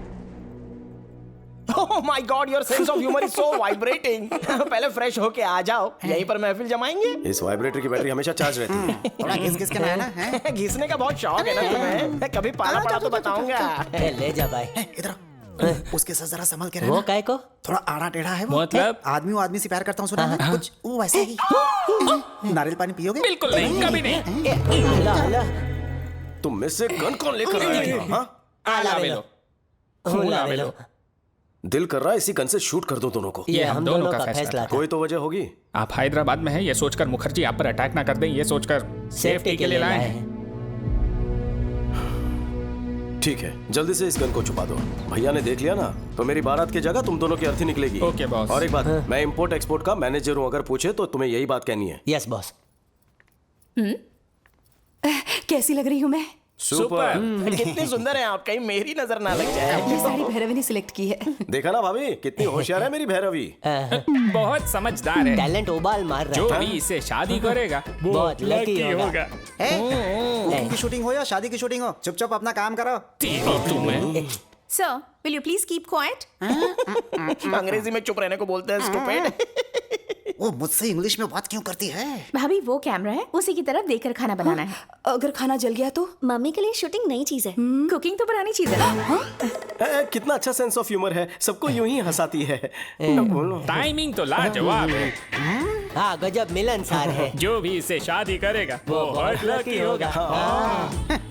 Oh my God, your sense of humor is so vibrating. पहले फ्रेश होके आ जाओ, यहीं पर महफिल जमाएंगे। इस वाइब्रेटर की बैटरी हमेशा चार्ज रहती है। थोड़ा घिस के ना है ना? घिसने का बहुत शौक है ना तुम्हें? कभी पाला पड़ा तो बताऊंगा। ले जा भाई। इधर उसके साथ जरा संभल के रहना। वो काय को? थोड़ा आड़ा टेढ़ा है वो। मतलब? आदमी से प्यार करता हूँ, सुना है कुछ वो वैसे ही। नारियल पानी पियोगे? बिल्कुल नहीं, कभी नहीं। तुम में से गन कौन लेकर आया? आला दिल कर रहा है इसी गन से शूट कर दो दोनों को। ये हम दोनों का फैसला था। कोई तो वजह होगी। आप हैदराबाद में हैं, ये सोचकर मुखर्जी आप पर अटैक ना कर दें, ये सोचकर सेफ्टी के लिए लाए हैं। ठीक है, जल्दी से इस गन को छुपा दो। भैया ने देख लिया ना तो मेरी बारात की जगह तुम दोनों की अर्थी निकलेगी। Okay boss. और एक बात, मैं इंपोर्ट एक्सपोर्ट का मैनेजर हूँ, अगर पूछे तो तुम्हें यही बात कहनी है। Yes boss. कैसी लग रही हूँ मैं? सुपर। कितनी सुंदर है आप, कहीं मेरी नजर ना लग जाए। ये साड़ी भैरवी ने सिलेक्ट की है। देखा ना भाभी, कितनी होशियार है मेरी भैरवी। बहुत समझदार है। टैलेंट उबाल मार रहा जो है। भी इससे शादी करेगा वो बहुत लकी होगा। कुकिंग की शूटिंग हो या शादी की शूटिंग हो, चुपचाप अपना काम करो। तुम्हें sir, will you please keep quiet? अंग्रेजी में चुप रहने को बोलते हैं स्टूपिड। वो मुझसे इंग्लिश में बात क्यों करती है? भाभी वो कैमरा है, उसी की तरफ देखकर खाना बनाना है। अगर खाना जल गया तो? मम्मी के लिए शूटिंग नई चीज है। कुकिंग तो पुरानी चीज है। कितना अच्छा सेंस ऑफ ह्यूमर है, सबको यूं ही हंसाती है। टाइमिंग तो लाजवाब है। हाँ, गजब मिलनसार है। जो भी इससे शादी करेगा वो बहुत लकी होगा।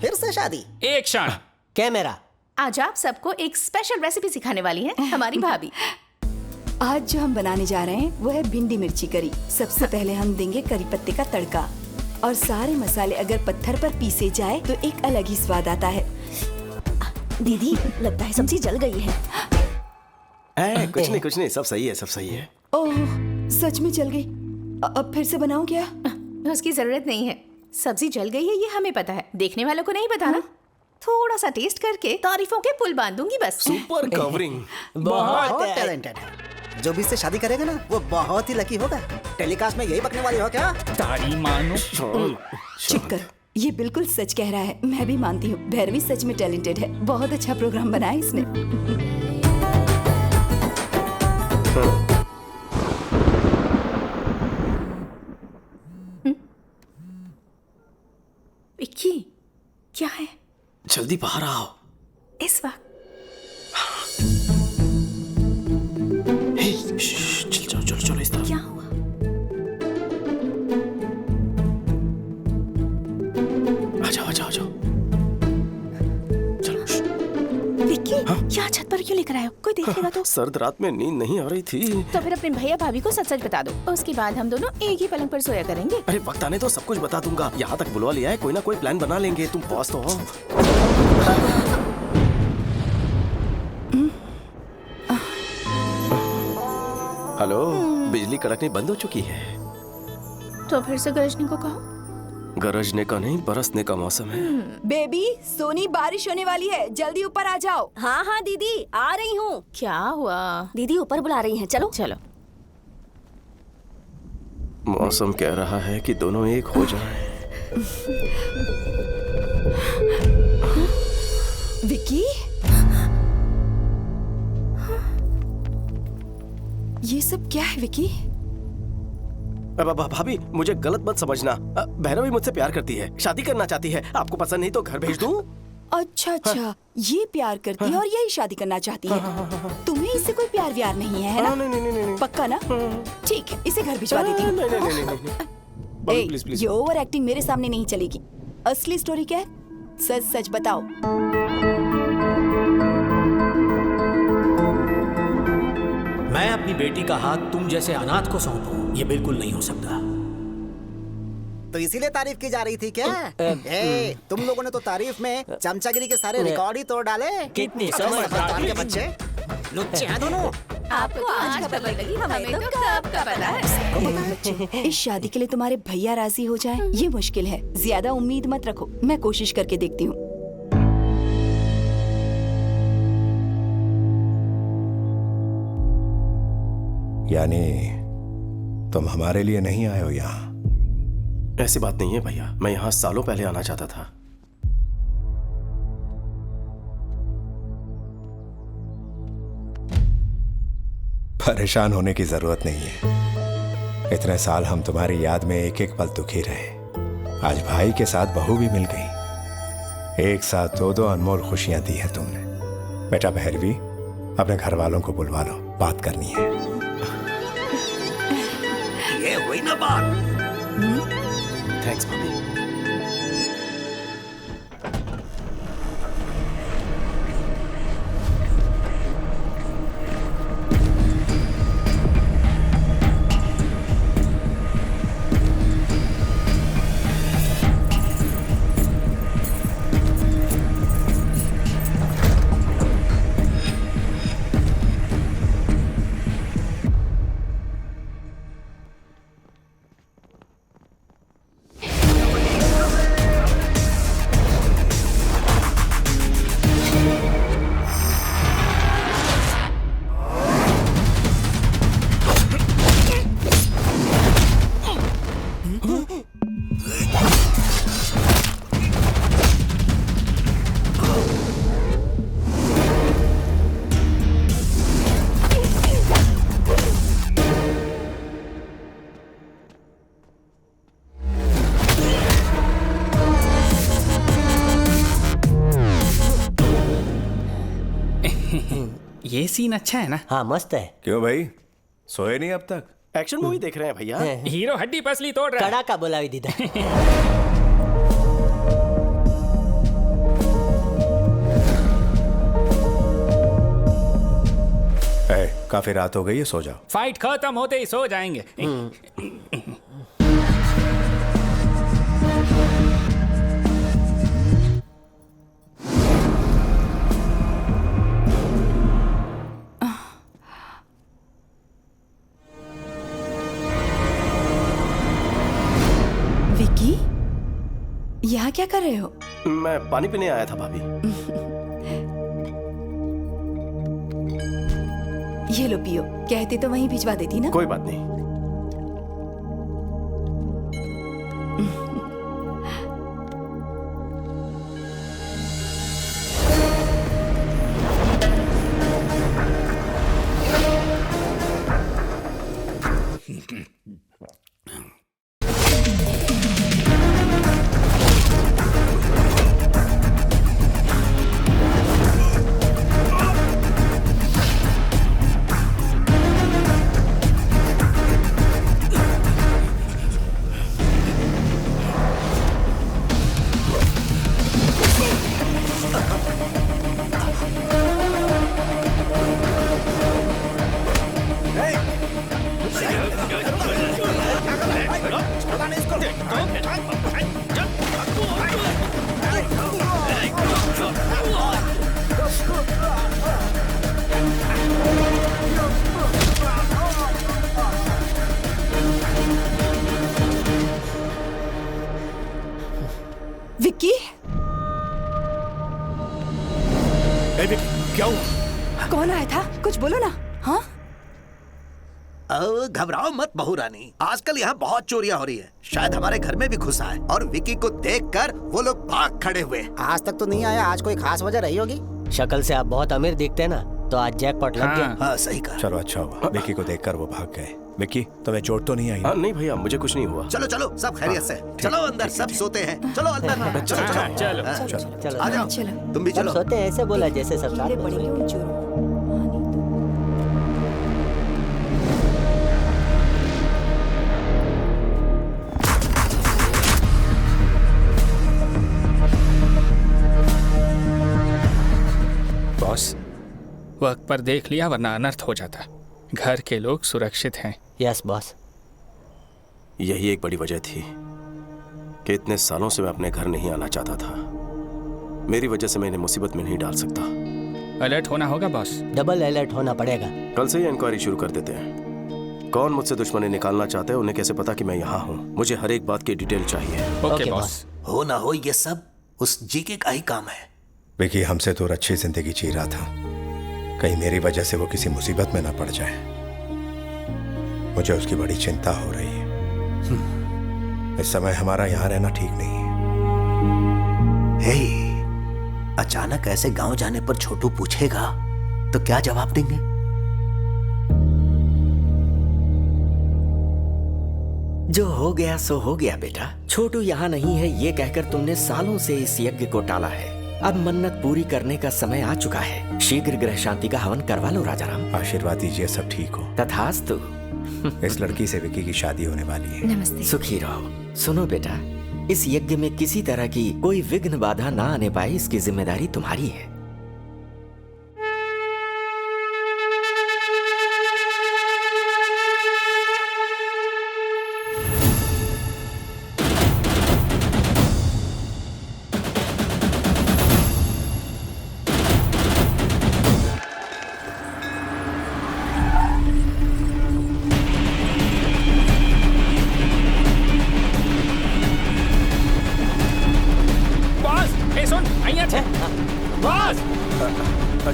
फिर से शादी? एक क्षण। कैमरा। आज आप सबको एक स्पेशल रेसिपी सिखाने वाली है हमारी भाभी। आज जो हम बनाने जा रहे हैं वो है भिंडी मिर्ची करी। सबसे पहले हम देंगे करी पत्ते का तड़का, और सारे मसाले अगर पत्थर पर पीसे जाए तो एक अलग ही स्वाद आता है। दीदी, लगता है सब्जी जल गई है। कुछ नहीं, सब सही है, सब सही है। ओह, सच में जल गई। अब फिर से बनाऊं क्या? उसकी जरूरत नहीं है। सब्जी जल गई है ये हमें पता है, देखने वालों को नहीं पता ना। थोड़ा सा टेस्ट करके तारीफों के पुल बांध दूंगी बस। Super covering. बहुत टैलेंटेड है। जो भी इससे शादी करेगा ना वो बहुत ही लकी होगा। टेलीकास्ट में यही बकने वाली हो क्या? तारी मानो। चुप कर, ये बिल्कुल सच कह रहा है। मैं भी मानती हूँ भैरवी सच में टैलेंटेड है। बहुत अच्छा प्रोग्राम बनाया इसने। विक्की, क्या है? जल्दी बाहर आओ। इस वक्त? चलो इस तरफ। क्या हुआ? आ जाओ। चलो। विक्की, क्या छत पर क्यों लेकर आए हो? कोई देखेगा तो? सर्द रात में नींद नहीं आ रही थी। तो फिर अपने भैया भाभी को सच बता दो, उसके बाद हम दोनों एक ही पलंग पर सोया करेंगे। अरे वक्त आने तो सब कुछ बता दूंगा। यहाँ तक बुलवा लिया है, कोई ना कोई प्लान बना लेंगे। तुम बॉस तो हो। हेलो, बिजली कड़कनी बंद हो चुकी है। तो फिर से गरजने को कहो। गरजने का नहीं, बरसने का मौसम है। बेबी, सोनी बारिश होने वाली है, जल्दी ऊपर आ जाओ। हाँ दीदी, आ रही हूँ। क्या हुआ? दीदी ऊपर बुला रही हैं, चलो। मौसम कह रहा है कि दोनों एक हो जाएं। विक्की, ये सब क्या है विक्की? भाभी, मुझे गलत मत समझना। भैरवी मुझसे प्यार करती है, शादी करना चाहती है। आपको पसंद नहीं तो घर भेज दूं? अच्छा, ये प्यार करती है और यही शादी करना चाहती है। तुम्हें इससे कोई प्यार व्यार नहीं है ना? नहीं। पक्का ना? ठीक है, इसे घर भिजवा देती हूँ। नहीं। ये ओवर एक्टिंग मेरे सामने नहीं चलेगी। असली स्टोरी क्या है? सच बताओ। मैं अपनी बेटी का हाथ तुम जैसे अनाथ को सौंपूं, ये बिल्कुल नहीं हो सकता। तो इसीलिए तारीफ की जा रही थी क्या? तुम लोगों ने तो तारीफ में चमचागिरी के सारे रिकॉर्ड ही तोड़ डाले। कितनी समझदार के बच्चे, लुच्चे हैं दोनों। आपको आज खबर लगी, हमें तो कब का पता है। इस शादी के लिए तुम्हारे भैया राजी हो जाएं, ये मुश्किल है। ज्यादा उम्मीद मत रखो, मैं कोशिश करके देखती हूँ। यानी तुम हमारे लिए नहीं आए हो यहाँ? ऐसी बात नहीं है भैया, मैं यहाँ सालों पहले आना चाहता था। परेशान होने की जरूरत नहीं है। इतने साल हम तुम्हारी याद में एक एक पल दुखी रहे। आज भाई के साथ बहू भी मिल गई। एक साथ दो अनमोल खुशियां दी हैं तुमने। बेटा भैरवी, अपने घर वालों को बुलवा लो, बात करनी है। ये हुई ना बात। थैंक्स भाभी। ये सीन अच्छा है ना? हाँ मस्त है। क्यों भाई, सोए नहीं अब तक? एक्शन मूवी देख रहे हैं भैया। हीरो हड्डी पसली तोड़ रहा है। कड़ा का बोला दीदा। काफी रात हो गई है, सो जाओ। फाइट खत्म होते ही सो जाएंगे। विकी, यहाँ क्या कर रहे हो? मैं पानी पीने आया था भाभी। ये लो पियो, कहते तो वहीं भिजवा देती ना। कोई बात नहीं। विक्की, क्या हुआ? कौन आया था? कुछ बोलो ना। हाँ, घबराओ मत बहू रानी, आजकल यहाँ बहुत चोरियां हो रही है। शायद हमारे घर में भी घुसा है और विकी को देखकर वो लोग भाग खड़े हुए। आज तक तो नहीं आया, आज कोई खास वजह रही होगी। शक्ल से आप बहुत अमीर दिखते हैं ना, तो आज जैकपॉट लग गया। हाँ सही कहा। चलो अच्छा हुआ, विकी को देखकर वो भाग गए। विकी, तुम्हें चोट तो नहीं आई? नहीं भैया, मुझे कुछ नहीं हुआ। चलो चलो, सब खैरियत से। चलो अंदर, सब सोते हैं। चलो अंदर। चलो चलो आ जाओ, तुम भी चलो। सोते ऐसे बोला जैसे सब साथ में सोए। बॉस, वक्त पर देख लिया वरना अनर्थ हो जाता। घर के लोग सुरक्षित हैं। Yes boss. यही एक बड़ी वजह थी कि इतने सालों से मैं अपने घर नहीं आना चाहता था। मेरी वजह से मैं इन्हें मुसीबत में नहीं डाल सकता। अलर्ट होना होगा बॉस। डबल अलर्ट होना पड़ेगा। कल से ही इंक्वायरी शुरू कर देते हैं। कौन मुझसे दुश्मनी निकालना चाहते हैं, उन्हें कैसे पता कि मैं यहाँ हूँ? मुझे हर एक बात की डिटेल चाहिए। Okay boss. हो ना हो, ये सब उस जीके का ही काम है। विकी हमसे दूर अच्छी जिंदगी जी रहा था, कहीं मेरी वजह से वो किसी मुसीबत में ना पड़ जाए। मुझे उसकी बड़ी चिंता हो रही है। इस समय हमारा यहाँ रहना ठीक नहीं है। हे, अचानक ऐसे गांव जाने पर छोटू पूछेगा तो क्या जवाब देंगे? जो हो गया सो हो गया बेटा। छोटू यहाँ नहीं है ये कहकर तुमने सालों से इस यज्ञ को टाला है। अब मन्नत पूरी करने का समय आ चुका है। शीघ्र ग्रह शांति का हवन करवा लो राजाराम। आशीर्वाद दीजिए सब ठीक हो। तथास्तु। इस लड़की से विकी की शादी होने वाली है। नमस्ते। सुखी रहो। सुनो बेटा, इस यज्ञ में किसी तरह की कोई विघ्न बाधा ना आने पाए, इसकी जिम्मेदारी तुम्हारी है।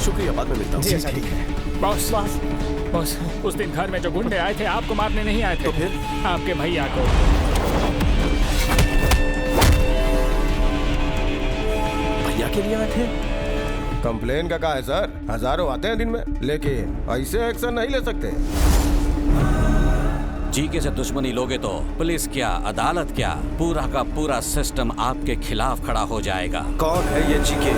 शुक्रिया, बाद में मिलता हूँ। ठीक है बॉस। बॉस, उस दिन घर में जो गुंडे आए थे आपको मारने नहीं आए थे। तो फिर आपके भैया को। भैया के लिए आए थे? कंप्लेन का है सर, हजारों आते हैं दिन में, लेकिन ऐसे एक्शन नहीं ले सकते। जीके से दुश्मनी लोगे तो पुलिस क्या, अदालत क्या, पूरा का पूरा सिस्टम आपके खिलाफ खड़ा हो जाएगा। कौन है ये जीके?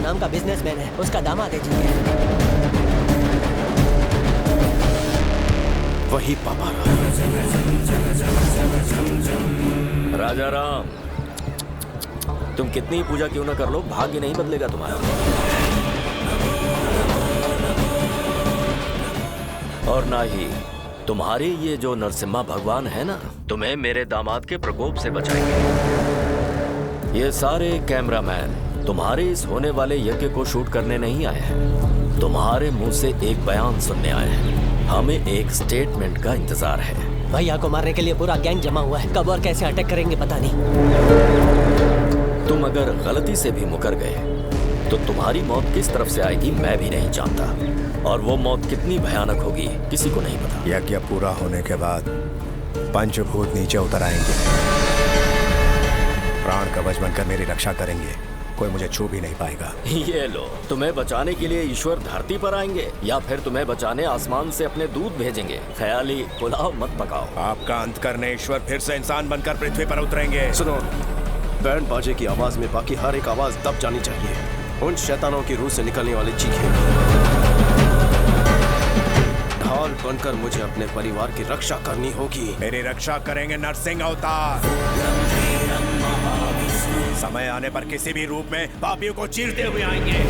नाम का बिजनेसमैन है, उसका दामाद है जी। वही पापा राजा राम, तुम कितनी पूजा क्यों ना कर लो, भाग्य नहीं बदलेगा तुम्हारा। और ना ही तुम्हारे ये जो नरसिम्हा भगवान है ना, तुम्हें मेरे दामाद के प्रकोप से बचाएंगे। ये सारे कैमरामैन तुम्हारे इस होने वाले यज्ञ को शूट करने नहीं आए हैं, तुम्हारे मुंह से एक बयान सुनने आए हैं। हमें एक स्टेटमेंट का इंतजार है। भैया को मारने के लिए पूरा गैंग जमा हुआ है, कब और कैसे अटैक करेंगे पता नहीं। तुम अगर गलती से भी मुकर गए तो तुम्हारी मौत किस तरफ से आएगी मैं भी नहीं जानता, और वो मौत कितनी भयानक होगी किसी को नहीं पता। यज्ञ पूरा होने के बाद पंचभूत नीचे उतर आएंगे, प्राण कवच बनकर मेरी रक्षा करेंगे, कोई मुझे छू भी नहीं पाएगा। ये लो, तुम्हें बचाने के लिए ईश्वर धरती पर आएंगे या फिर तुम्हें बचाने आसमान से अपने दूत भेजेंगे। ख्याली पुलाव मत पकाओ। आपका अंत करने ईश्वर फिर से इंसान बनकर पृथ्वी पर उतरेंगे। सुनो, बैंड बाजे की आवाज में बाकी हर एक आवाज दब जानी चाहिए। उन शैतानों की रूह से निकलने वाली चीखें ढाल बनकर मुझे अपने परिवार की रक्षा करनी होगी। मेरी रक्षा करेंगे नरसिंह अवतार। समय आने पर किसी भी रूप में पापियों को चीरते हुए आएंगे।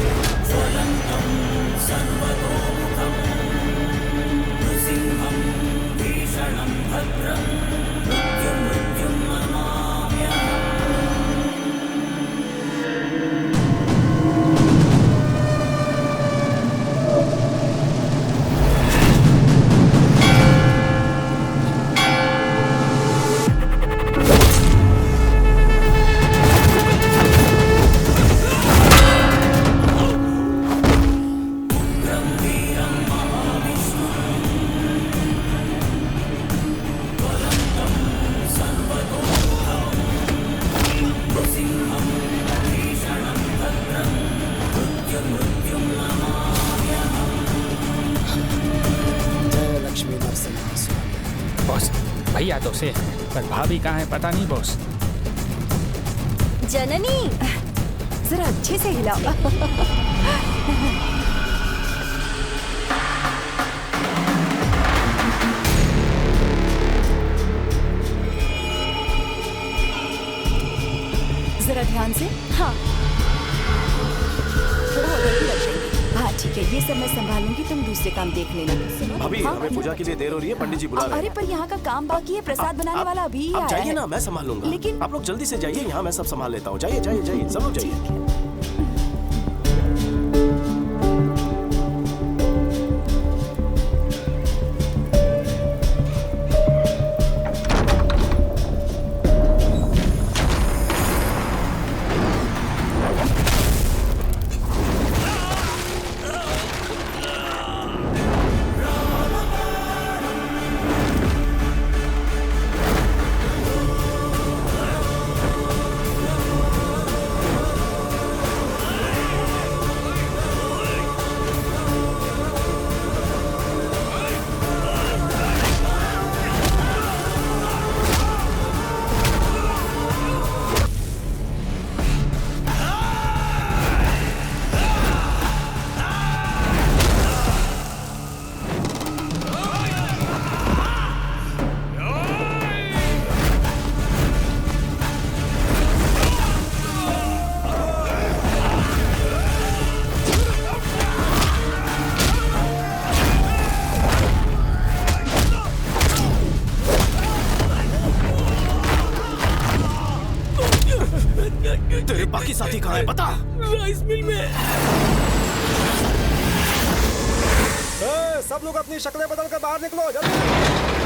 भैया तो से, पर भाभी कहाँ है पता नहीं बॉस। जननी, जरा अच्छे से हिलाओ। जरा ध्यान से। हाँ, थोड़ा उधर भी रखेंगे। हाँ ठीक है, ये सब मैं संभालूंगी, तुम दूसरे काम देख लेना। अभी हाँ? हमें पूजा के लिए देर हो रही है, पंडित जी बुला रहे हैं। अरे पर यहाँ का काम बाकी है, प्रसाद बनाने वाला अभी ही आप आया जाइए है। ना, मैं संभाल लूंगा। लेकिन आप लोग जल्दी से जाइए, यहाँ मैं सब संभाल लेता हूँ। जाइए जाइए जाइए, सब लोग जाइए। तेरे बाकी साथी कहाँ है बता। राइस मिल में। सब लोग अपनी शक्लें बदलकर बाहर निकलो जल्दी।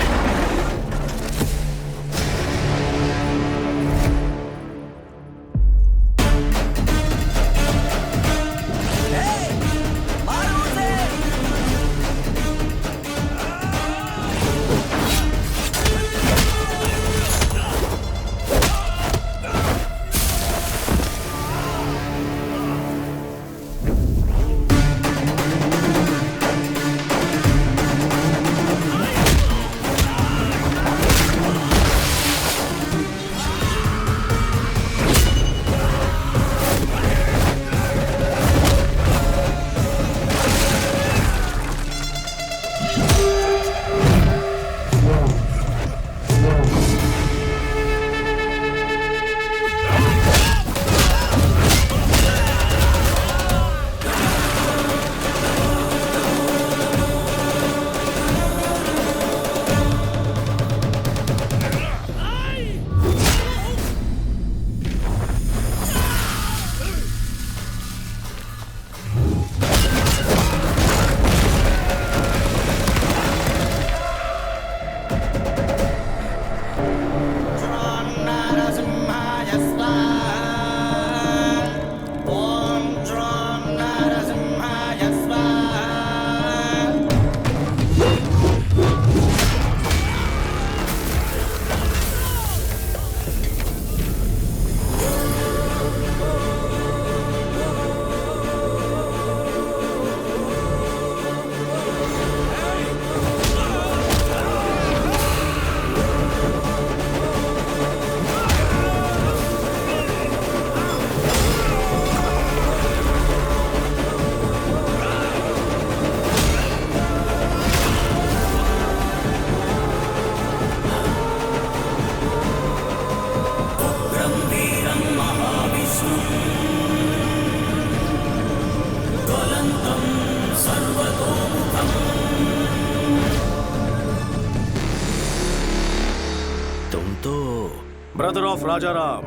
ब्रदर ऑफ राजा राम।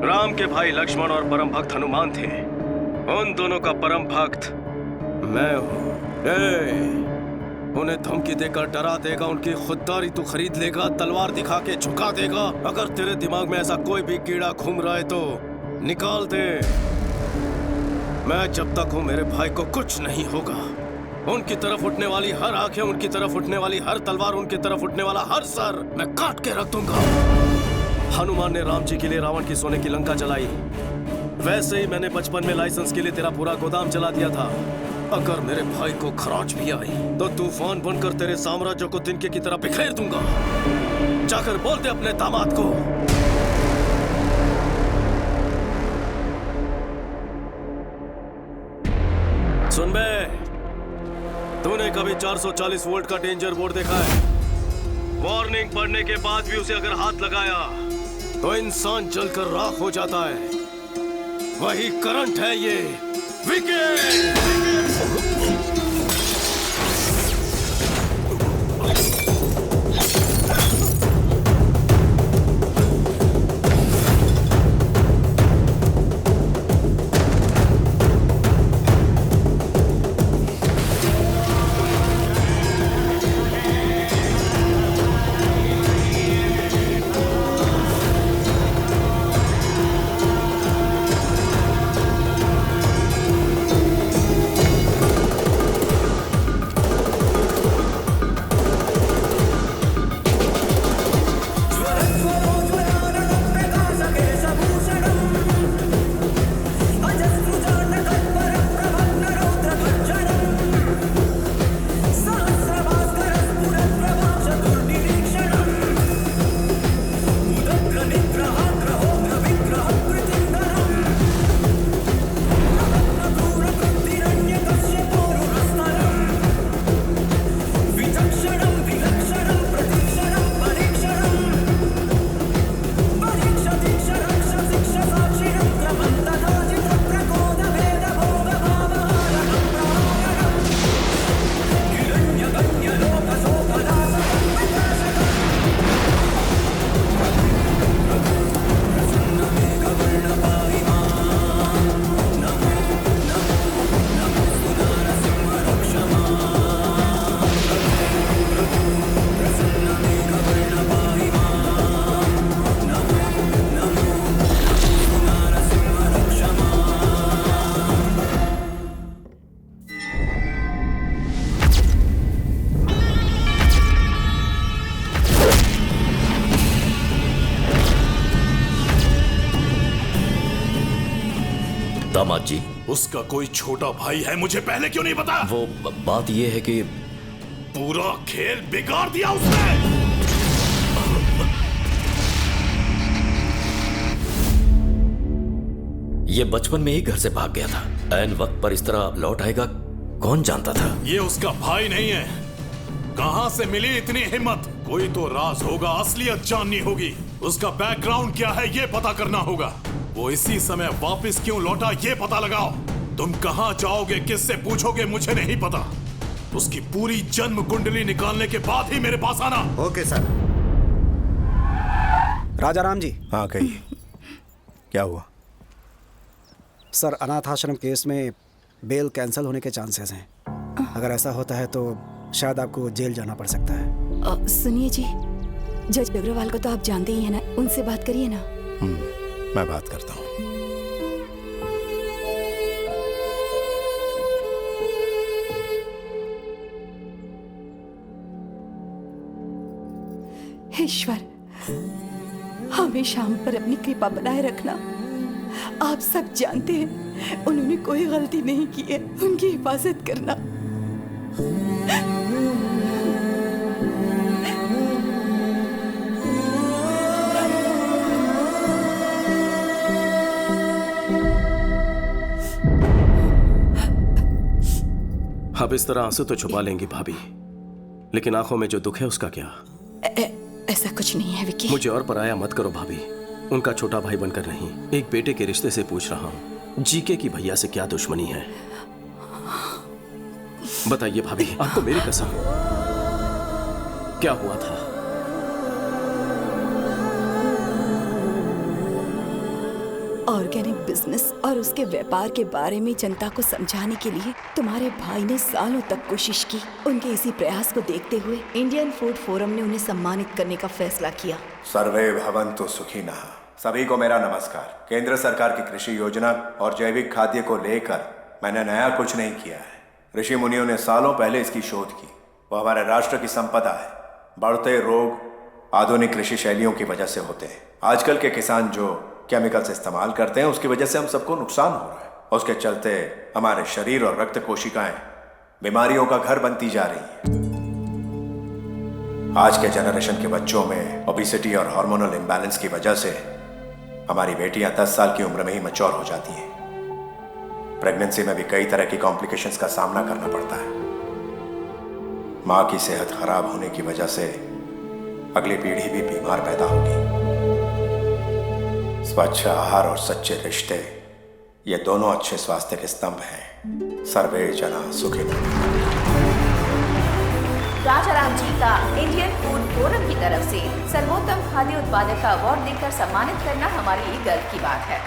राम के भाई लक्ष्मण और परम भक्त हनुमान थे। उन दोनों का परम भक्त मैं हूँ। उन्हें धमकी देकर डरा देगा, उनकी खुददारी तू खरीद लेगा, तलवार दिखा के झुका देगा। अगर तेरे दिमाग में ऐसा कोई भी कीड़ा घूम रहा है तो निकाल दे। मैं जब तक हूँ मेरे भाई को कुछ नहीं होगा। उनकी तरफ उठने वाली हर आंखें, उनकी तरफ उठने वाली हर तलवार, उनकी तरफ उठने वाला हर सर मैं काट के रख दूंगा। हनुमान ने राम जी के लिए रावण की सोने की लंका जलाई, वैसे ही मैंने बचपन में लाइसेंस के लिए तेरा पूरा गोदाम जला दिया था। अगर मेरे भाई को खराज भी आई तो तूफान बनकर तेरे साम्राज्य को तिनके की तरह बिखेर दूंगा। जाकर बोल दे अपने दामाद को। सुन बे, तूने कभी 440 वोल्ट का डेंजर बोर्ड देखा है? वार्निंग पढ़ने के बाद भी उसे अगर हाथ लगाया तो इंसान जलकर राख हो जाता है। वही करंट है ये। विकेट! दामाद जी, उसका कोई छोटा भाई है, मुझे पहले क्यों नहीं बताया? वो बात ये है कि पूरा खेल बिगाड़ दिया उसने। ये बचपन में ही घर से भाग गया था। ऐन वक्त पर इस तरह लौट आएगा कौन जानता था। ये उसका भाई नहीं है। कहां से मिली इतनी हिम्मत? कोई तो राज होगा, असलियत जाननी होगी। उसका बैकग्राउंड क्या है ये पता करना होगा। वो इसी समय वापस क्यों लौटा ये पता लगाओ। तुम कहां जाओगे, किससे पूछोगे, मुझे नहीं पता। उसकी पूरी जन्म कुंडली निकालने के बाद ही मेरे पास आना। Okay sir. राजा राम जी। हाँ कहिए, क्या हुआ? सर, अनाथ आश्रम केस में बेल कैंसिल होने के चांसेस हैं। अगर ऐसा होता है तो शायद आपको जेल जाना पड़ सकता है। सुनिए जी, जज अग्रवाल को तो आप जानते ही हैं ना, उनसे बात करिए ना। मैं बात करता हूँ। ईश्वर, हमेशा हम पर अपनी कृपा बनाए रखना। आप सब जानते हैं उन्होंने कोई गलती नहीं की है, उनकी हिफाजत करना। अब इस तरह आंसू तो छुपा लेंगी भाभी, लेकिन आंखों में जो दुख है उसका क्या? ऐसा कुछ नहीं है विकी। मुझे और पराया मत करो भाभी। उनका छोटा भाई बनकर नहीं, एक बेटे के रिश्ते से पूछ रहा हूँ। जीके की भैया से क्या दुश्मनी है बताइए भाभी, आपको मेरी कसम। क्या हुआ था? ऑर्गेनिक बिजनेस और उसके व्यापार के बारे में जनता को समझाने के लिए तुम्हारे भाई ने सालों तक कोशिश की। उनके इसी प्रयास को देखते हुए इंडियन फूड फोरम ने उन्हें सम्मानित करने का फैसला किया। सर्वे भवन्तु सुखिनः। सभी को मेरा नमस्कार। केंद्र सरकार की कृषि योजना और जैविक खाद्य को लेकर मैंने नया कुछ नहीं किया है। ऋषि मुनियों ने सालों पहले इसकी शोध की। वो हमारे राष्ट्र की संपदा है। बढ़ते रोग आधुनिक कृषि शैलियों की वजह से होते हैं। आजकल के किसान जो केमिकल्स इस्तेमाल करते हैं उसकी वजह से हम सबको नुकसान हो रहा है। उसके चलते हमारे शरीर और रक्त कोशिकाएं बीमारियों का घर बनती जा रही हैं। आज के जनरेशन के बच्चों में ओबेसिटी और हार्मोनल इम्बैलेंस की वजह से हमारी बेटियां 10 साल की उम्र में ही मैच्योर हो जाती हैं। प्रेगनेंसी में भी कई तरह की कॉम्प्लिकेशंस का सामना करना पड़ता है। माँ की सेहत खराब होने की वजह से अगली पीढ़ी भी बीमार पैदा होगी। स्वच्छ आहार और सच्चे रिश्ते, ये दोनों अच्छे स्वास्थ्य के स्तंभ हैं। सर्वे जना सुखिनः। राजा राम जी का इंडियन फूड फोरम की तरफ से सर्वोत्तम खाद्य उत्पादक का अवार्ड देकर सम्मानित करना हमारे लिए गर्व की बात है।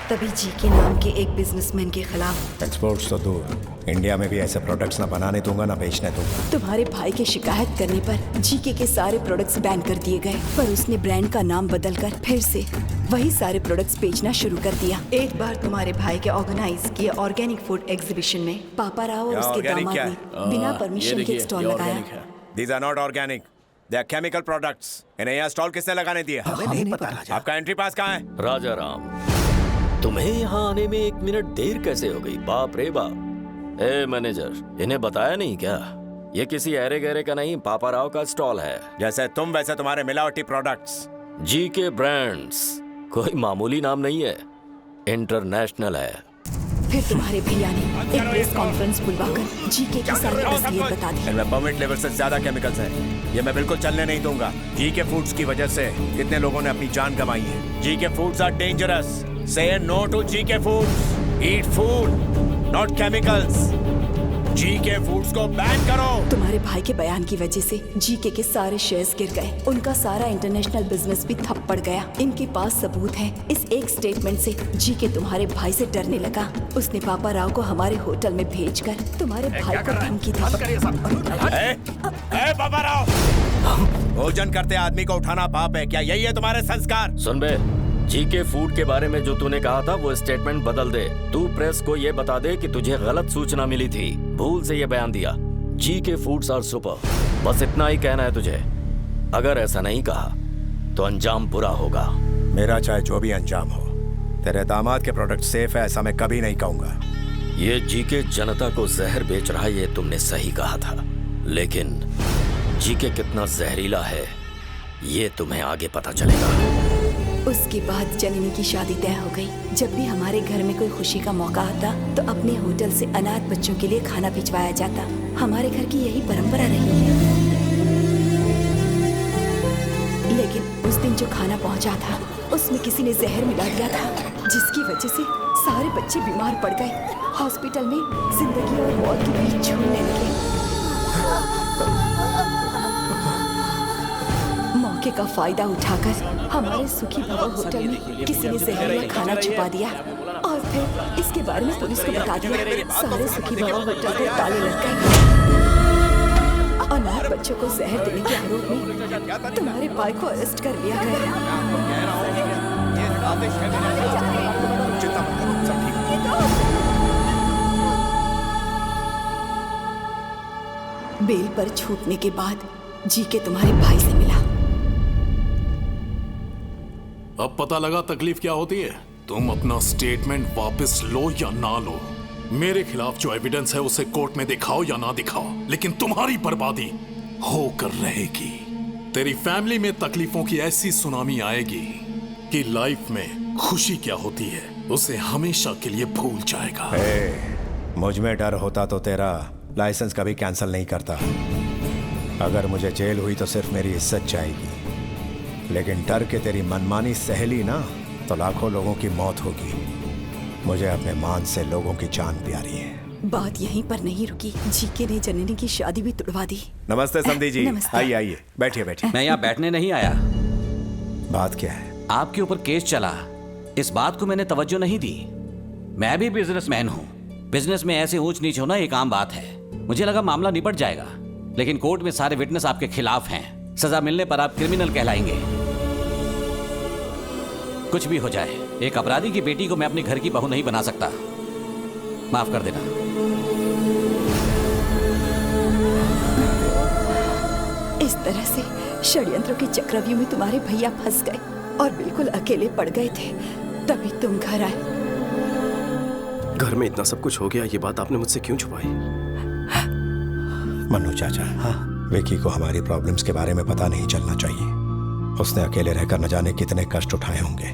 तभी जी के नाम के एक बिजनेसमैन के खिलाफ एक्सपोर्ट्स तो दूर, इंडिया में भी ऐसे प्रोडक्ट्स ना बनाने दूंगा ना बेचने दूंगा। तुम्हारे भाई के शिकायत करने पर जीके के सारे प्रोडक्ट्स बैन कर दिए गए, पर उसने ब्रांड का नाम बदलकर फिर से वही सारे प्रोडक्ट्स बेचना शुरू कर दिया। एक बार तुम्हारे भाई के ऑर्गेनाइज किए ऑर्गेनिक फूड एग्जीबिशन में पापा राव और उसके दामाद ने बिना परमिशन के स्टॉल लगाया। These are not organic. They are chemical products. इन्हें यहाँ स्टॉल किसने लगाने दिया? हमें नहीं पता राजा। आपका एंट्री पास कहाँ है? राजा राम, तुम्हें यहाँ आने में 1 मिनट देर कैसे हो गई? बाप रे बाप। ए मैनेजर, इन्हें बताया नहीं क्या? ये किसी ऐरे गहरे का नहीं, पापा राव का स्टॉल है। जैसे तुम वैसे तुम्हारे मिलावटी प्रोडक्ट्स। जी के ब्रांड्स कोई मामूली नाम नहीं है, इंटरनेशनल है। फिर तुम्हारे भैया ने एक प्रेस कॉन्फ्रेंस बुलवाकर जीके की सारी असलियत बता दी। इनमें परमिट लेवल से ज्यादा केमिकल्स हैं। ये मैं बिल्कुल चलने नहीं दूंगा। जीके फूड्स की वजह से कितने लोगों ने अपनी जान गंवाई है। जीके foods are dangerous. Say no to GK Foods. Eat food, not chemicals. GK Foods को बैन करो। तुम्हारे भाई के बयान की वजह से जीके के सारे शेयर्स गिर गए। उनका सारा इंटरनेशनल बिजनेस भी ठप पड़ गया। इनके पास सबूत है। इस एक स्टेटमेंट से जीके तुम्हारे भाई से डरने लगा। उसने पापा राव को हमारे होटल में भेजकर तुम्हारे भाई को धमकी दी। पापा राव, भोजन करते आदमी को उठाना पाप है क्या? यही है तुम्हारे संस्कार? सुन बे, जीके फूड के बारे में जो तूने कहा था वो स्टेटमेंट बदल दे। तू प्रेस को ये बता दे कि तुझे गलत सूचना मिली थी, भूल से ये बयान दिया। जीके फूड्स आर सुपर, बस इतना ही कहना है तुझे। अगर ऐसा नहीं कहा तो अंजाम बुरा होगा। मेरा चाहे जो भी अंजाम हो, तेरे दामाद के प्रोडक्ट सेफ है ऐसा मैं कभी नहीं कहूंगा। ये जीके जनता को जहर बेच रहा है, ये तुमने सही कहा था, लेकिन जीके कितना जहरीला है ये तुम्हें आगे पता चलेगा। उसके बाद जननी की शादी तय हो गई। जब भी हमारे घर में कोई खुशी का मौका आता तो अपने होटल से अनाथ बच्चों के लिए खाना भिजवाया जाता। हमारे घर की यही परंपरा रही है। लेकिन उस दिन जो खाना पहुंचा था उसमें किसी ने जहर मिला दिया था, जिसकी वजह से सारे बच्चे बीमार पड़ गए। हॉस्पिटल में जिंदगी और मौत के बीच झूलने लगे। मौके का फायदा उठाकर हमारे सुखी भवन होटल में किसी ने जहरीला खाना छुपा दिया और फिर इसके बारे में पुलिस को बता दिया। सारे सुखी भवन होटल को ताले लग गए। अनाथ बच्चों को जहर देने के आरोप में तुम्हारे भाई को अरेस्ट कर लिया गया। बेल पर छूटने के बाद जीके तुम्हारे भाई से मिला। अब पता लगा तकलीफ क्या होती है। तुम अपना स्टेटमेंट वापस लो या ना लो, मेरे खिलाफ जो एविडेंस है उसे कोर्ट में दिखाओ या ना दिखाओ, लेकिन तुम्हारी बर्बादी होकर रहेगी। तेरी फैमिली में तकलीफों की ऐसी सुनामी आएगी कि लाइफ में खुशी क्या होती है उसे हमेशा के लिए भूल जाएगा। मुझ में डर होता तो तेरा लाइसेंस कभी कैंसिल नहीं करता। अगर मुझे जेल हुई तो सिर्फ मेरी इज्जत जाएगी, लेकिन डर के तेरी मनमानी सहेली ना तो लाखों लोगों की मौत होगी। मुझे अपने मान से लोगों की जान प्यारी है। बात यहीं पर नहीं रुकी, जीके ने जननी की शादी भी तुड़वा दी। नमस्ते समधी जी। आइए आइए, बैठिए बैठिए। मैं यहाँ बैठने नहीं आया। बात क्या है? आपके ऊपर केस चला, इस बात को मैंने तवज्जो नहीं दी। मैं भी बिजनेसमैन हूँ। बिजनेस में ऐसे ऊंच नीच होना एक आम बात है। मुझे लगा मामला निपट जाएगा, लेकिन कोर्ट में सारे विटनेस आपके खिलाफ हैं। सजा मिलने पर आप क्रिमिनल कहलाएंगे। कुछ भी हो जाए, एक अपराधी की बेटी को मैं अपने घर की बहू नहीं बना सकता। माफ कर देना। इस तरह से षड्यंत्रों के चक्रव्यूह में तुम्हारे भैया फंस गए और बिल्कुल अकेले पड़ गए थे, तभी तुम घर आए। घर में इतना सब कुछ हो गया, ये बात आपने मुझसे क्यों छुपाई? मन्नू चाचा, विकी को हमारी प्रॉब्लम्स के बारे में पता नहीं चलना चाहिए। उसने अकेले रहकर न जाने कितने कष्ट उठाए होंगे।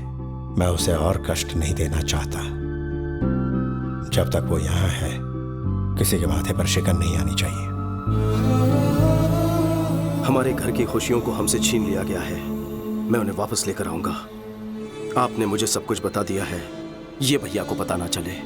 मैं उसे और कष्ट नहीं देना चाहता। जब तक वो यहाँ है, किसी के माथे पर शिकन नहीं आनी चाहिए। हमारे घर की खुशियों को हमसे छीन लिया गया है। मैं उन्हें वापस लेकर आऊंगा। आपने मुझे सब कुछ बता दिया है, ये भैया को पता ना चले।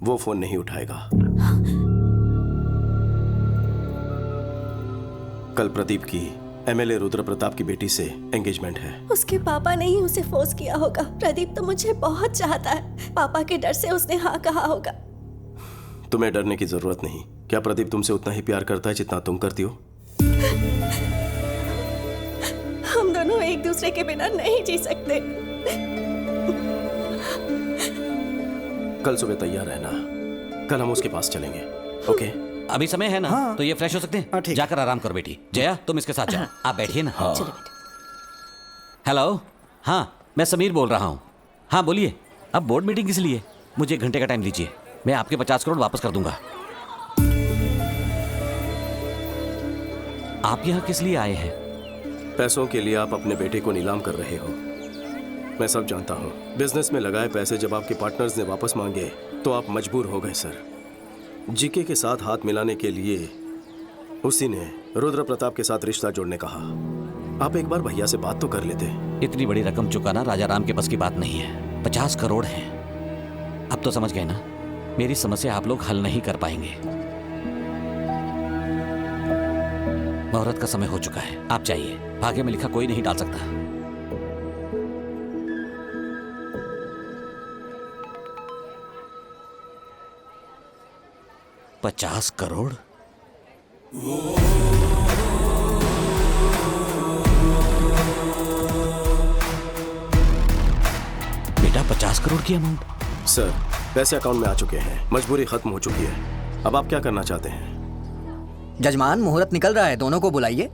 वो फोन नहीं उठाएगा। कल प्रदीप की एमएलए रुद्र प्रताप की बेटी से एंगेजमेंट है। उसके पापा ने ही उसे फोर्स किया होगा। प्रदीप तो मुझे बहुत चाहता है। पापा के डर से उसने हाँ कहा होगा। तुम्हें डरने की जरूरत नहीं। क्या प्रदीप तुमसे उतना ही प्यार करता है जितना तुम करती हो? हम दोनों एक दूसरे के बिना नहीं जी सकते। कल सुबह तैयार रहना, कल हम उसके पास चलेंगे। ओके? अभी समय है ना? तो ये फ्रेश हो सकते हैं? जाकर आराम करो बेटी। जया, तुम इसके साथ जाओ। आप बैठिए ना। हेलो, हाँ मैं समीर बोल रहा हूँ। हाँ बोलिए। अब बोर्ड मीटिंग किस लिए? मुझे 1 घंटे का टाइम दीजिए, मैं आपके 50 करोड़ वापस कर दूंगा। आप यहाँ किस लिए आए हैं? पैसों के लिए आप अपने बेटे को नीलाम कर रहे हो। मैं सब जानता हूँ। बिजनेस में लगाए पैसे जब आपके पार्टनर्स ने वापस मांगे तो आप मजबूर हो गए सर। जीके के साथ हाथ मिलाने के लिए उसी ने रुद्र प्रताप के साथ रिश्ता जोड़ने कहा। आप एक बार भैया से बात तो कर लेते। इतनी बड़ी रकम चुकाना राजा राम के बस की बात नहीं है। 50 करोड़ हैं। अब तो समझ गए ना, मेरी समस्या आप लोग हल नहीं कर पाएंगे। मुहूर्त का समय हो चुका है, आप चाहिए। भाग्य में लिखा कोई नहीं डाल सकता। $50 करोड़? बेटा 50 करोड़ की अमाउंट? सर पैसे अकाउंट में आ चुके हैं, मजबूरी खत्म हो चुकी है। अब आप क्या करना चाहते हैं? जजमान, मुहूर्त निकल रहा है, दोनों को बुलाइए।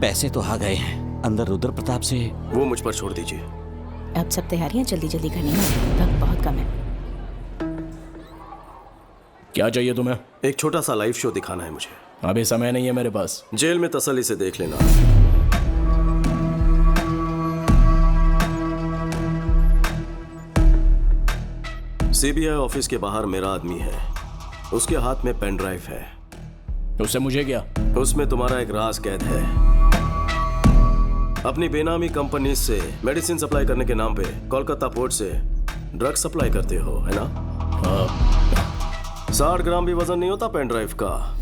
पैसे तो आ गए हैं, अंदर रुद्र प्रताप से। वो मुझ पर छोड़ दीजिए। अब सब तैयारियां जल्दी जल्दी करनी है, वक्त बहुत कम है। क्या चाहिए तुम्हें? एक छोटा सा लाइव शो दिखाना है मुझे। अभी समय नहीं है मेरे पास। जेल में तसल्ली से देख लेना। सीबीआई ऑफिस के बाहर मेरा आदमी है, उसके हाथ में पेन ड्राइव है। उससे मुझे क्या? उसमें तुम्हारा एक राज कैद है। अपनी बेनामी कंपनी से मेडिसिन सप्लाई करने के नाम पे कोलकाता पोर्ट से ड्रग सप्लाई करते हो, है ना? 60 ग्राम भी वजन नहीं होता पेन ड्राइव का,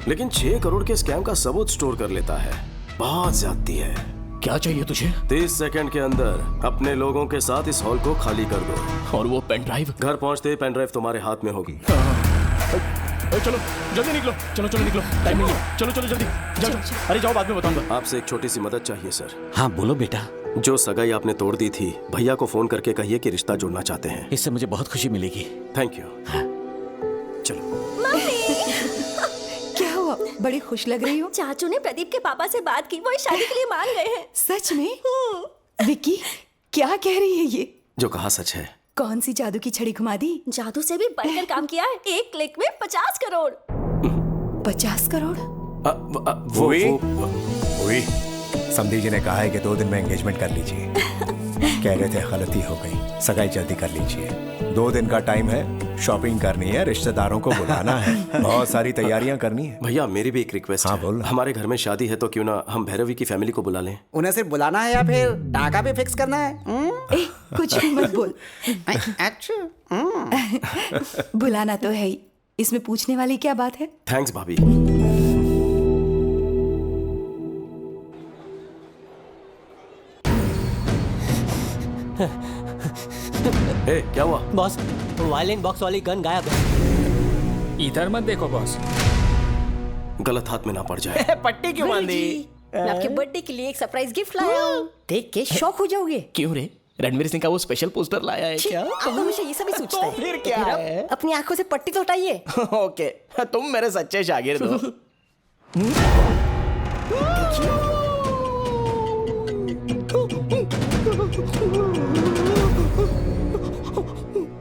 लेकिन 6 करोड़ के स्कैम का सबूत स्टोर कर लेता है। बहुत ज्यादती है। क्या चाहिए तुझे? 30 सेकंड के अंदर अपने लोगों के साथ इस हॉल को खाली कर दो। और वो पेन ड्राइव? घर पहुंचते ही पेन ड्राइव तुम्हारे हाथ में होगी। चलो जल्दी निकलो, चलो चलो निकलो, टाइम नहीं है। चलो चलो जल्दी जाओ। अरे जाओ, बाद में बताऊंगा। आपसे एक छोटी सी मदद चाहिए सर। हाँ बोलो बेटा। जो सगाई आपने तोड़ दी थी, भैया को फोन करके कहिए कि रिश्ता जोड़ना चाहते हैं। इससे मुझे बहुत खुशी मिलेगी। Thank you. चलो। क्या हुआ? बड़ी खुश लग रही हो। चाचू ने प्रदीप के पापा से बात की, वो इस शादी के लिए मान गए हैं। सच में? विकी क्या कह रही है ये? जो कहा सच है। कौन सी जादू की छड़ी घुमा दी? जादू से भी बढ़कर काम किया है। एक क्लिक में 50 करोड़। 50 करोड़? वही समधी जी ने कहा है कि 2 दिन में एंगेजमेंट कर लीजिए। कह रहे थे गलती हो गई, सगाई जल्दी कर लीजिए। 2 दिन का टाइम है, शॉपिंग करनी है, रिश्तेदारों को बुलाना है, बहुत सारी तैयारियां करनी है। भैया मेरी भी एक रिक्वेस्ट है। बोल। हमारे घर में शादी है तो क्यों ना हम भैरवी की फैमिली को बुला लें। उन्हें सिर्फ बुलाना है या फिर टाका भी फिक्स करना है? कुछ भी मत बोल। अच्छा बुलाना तो है ही, इसमें पूछने वाली क्या बात है? थैंक्स भाभी। ए, क्या हुआ? बॉस, वायलिन बॉक्स वाली गन गायब है। इधर मत देखो बॉस, गलत हाथ में ना पड़ जाए। पट्टी क्यों बांधी? मैं आपके बर्थडे के लिए एक सरप्राइज गिफ्ट लाया हूँ, देख के शॉक हो जाओगे। क्यों रे? रणवीर सिंह का वो स्पेशल पोस्टर लाया है क्या? आप हमेशा ये सभी सोचते हैं। फिर क्या है? अपनी आंखों से पट्टी तो हटाइए। ओके, तुम मेरे सच्चे शागिर्द हो।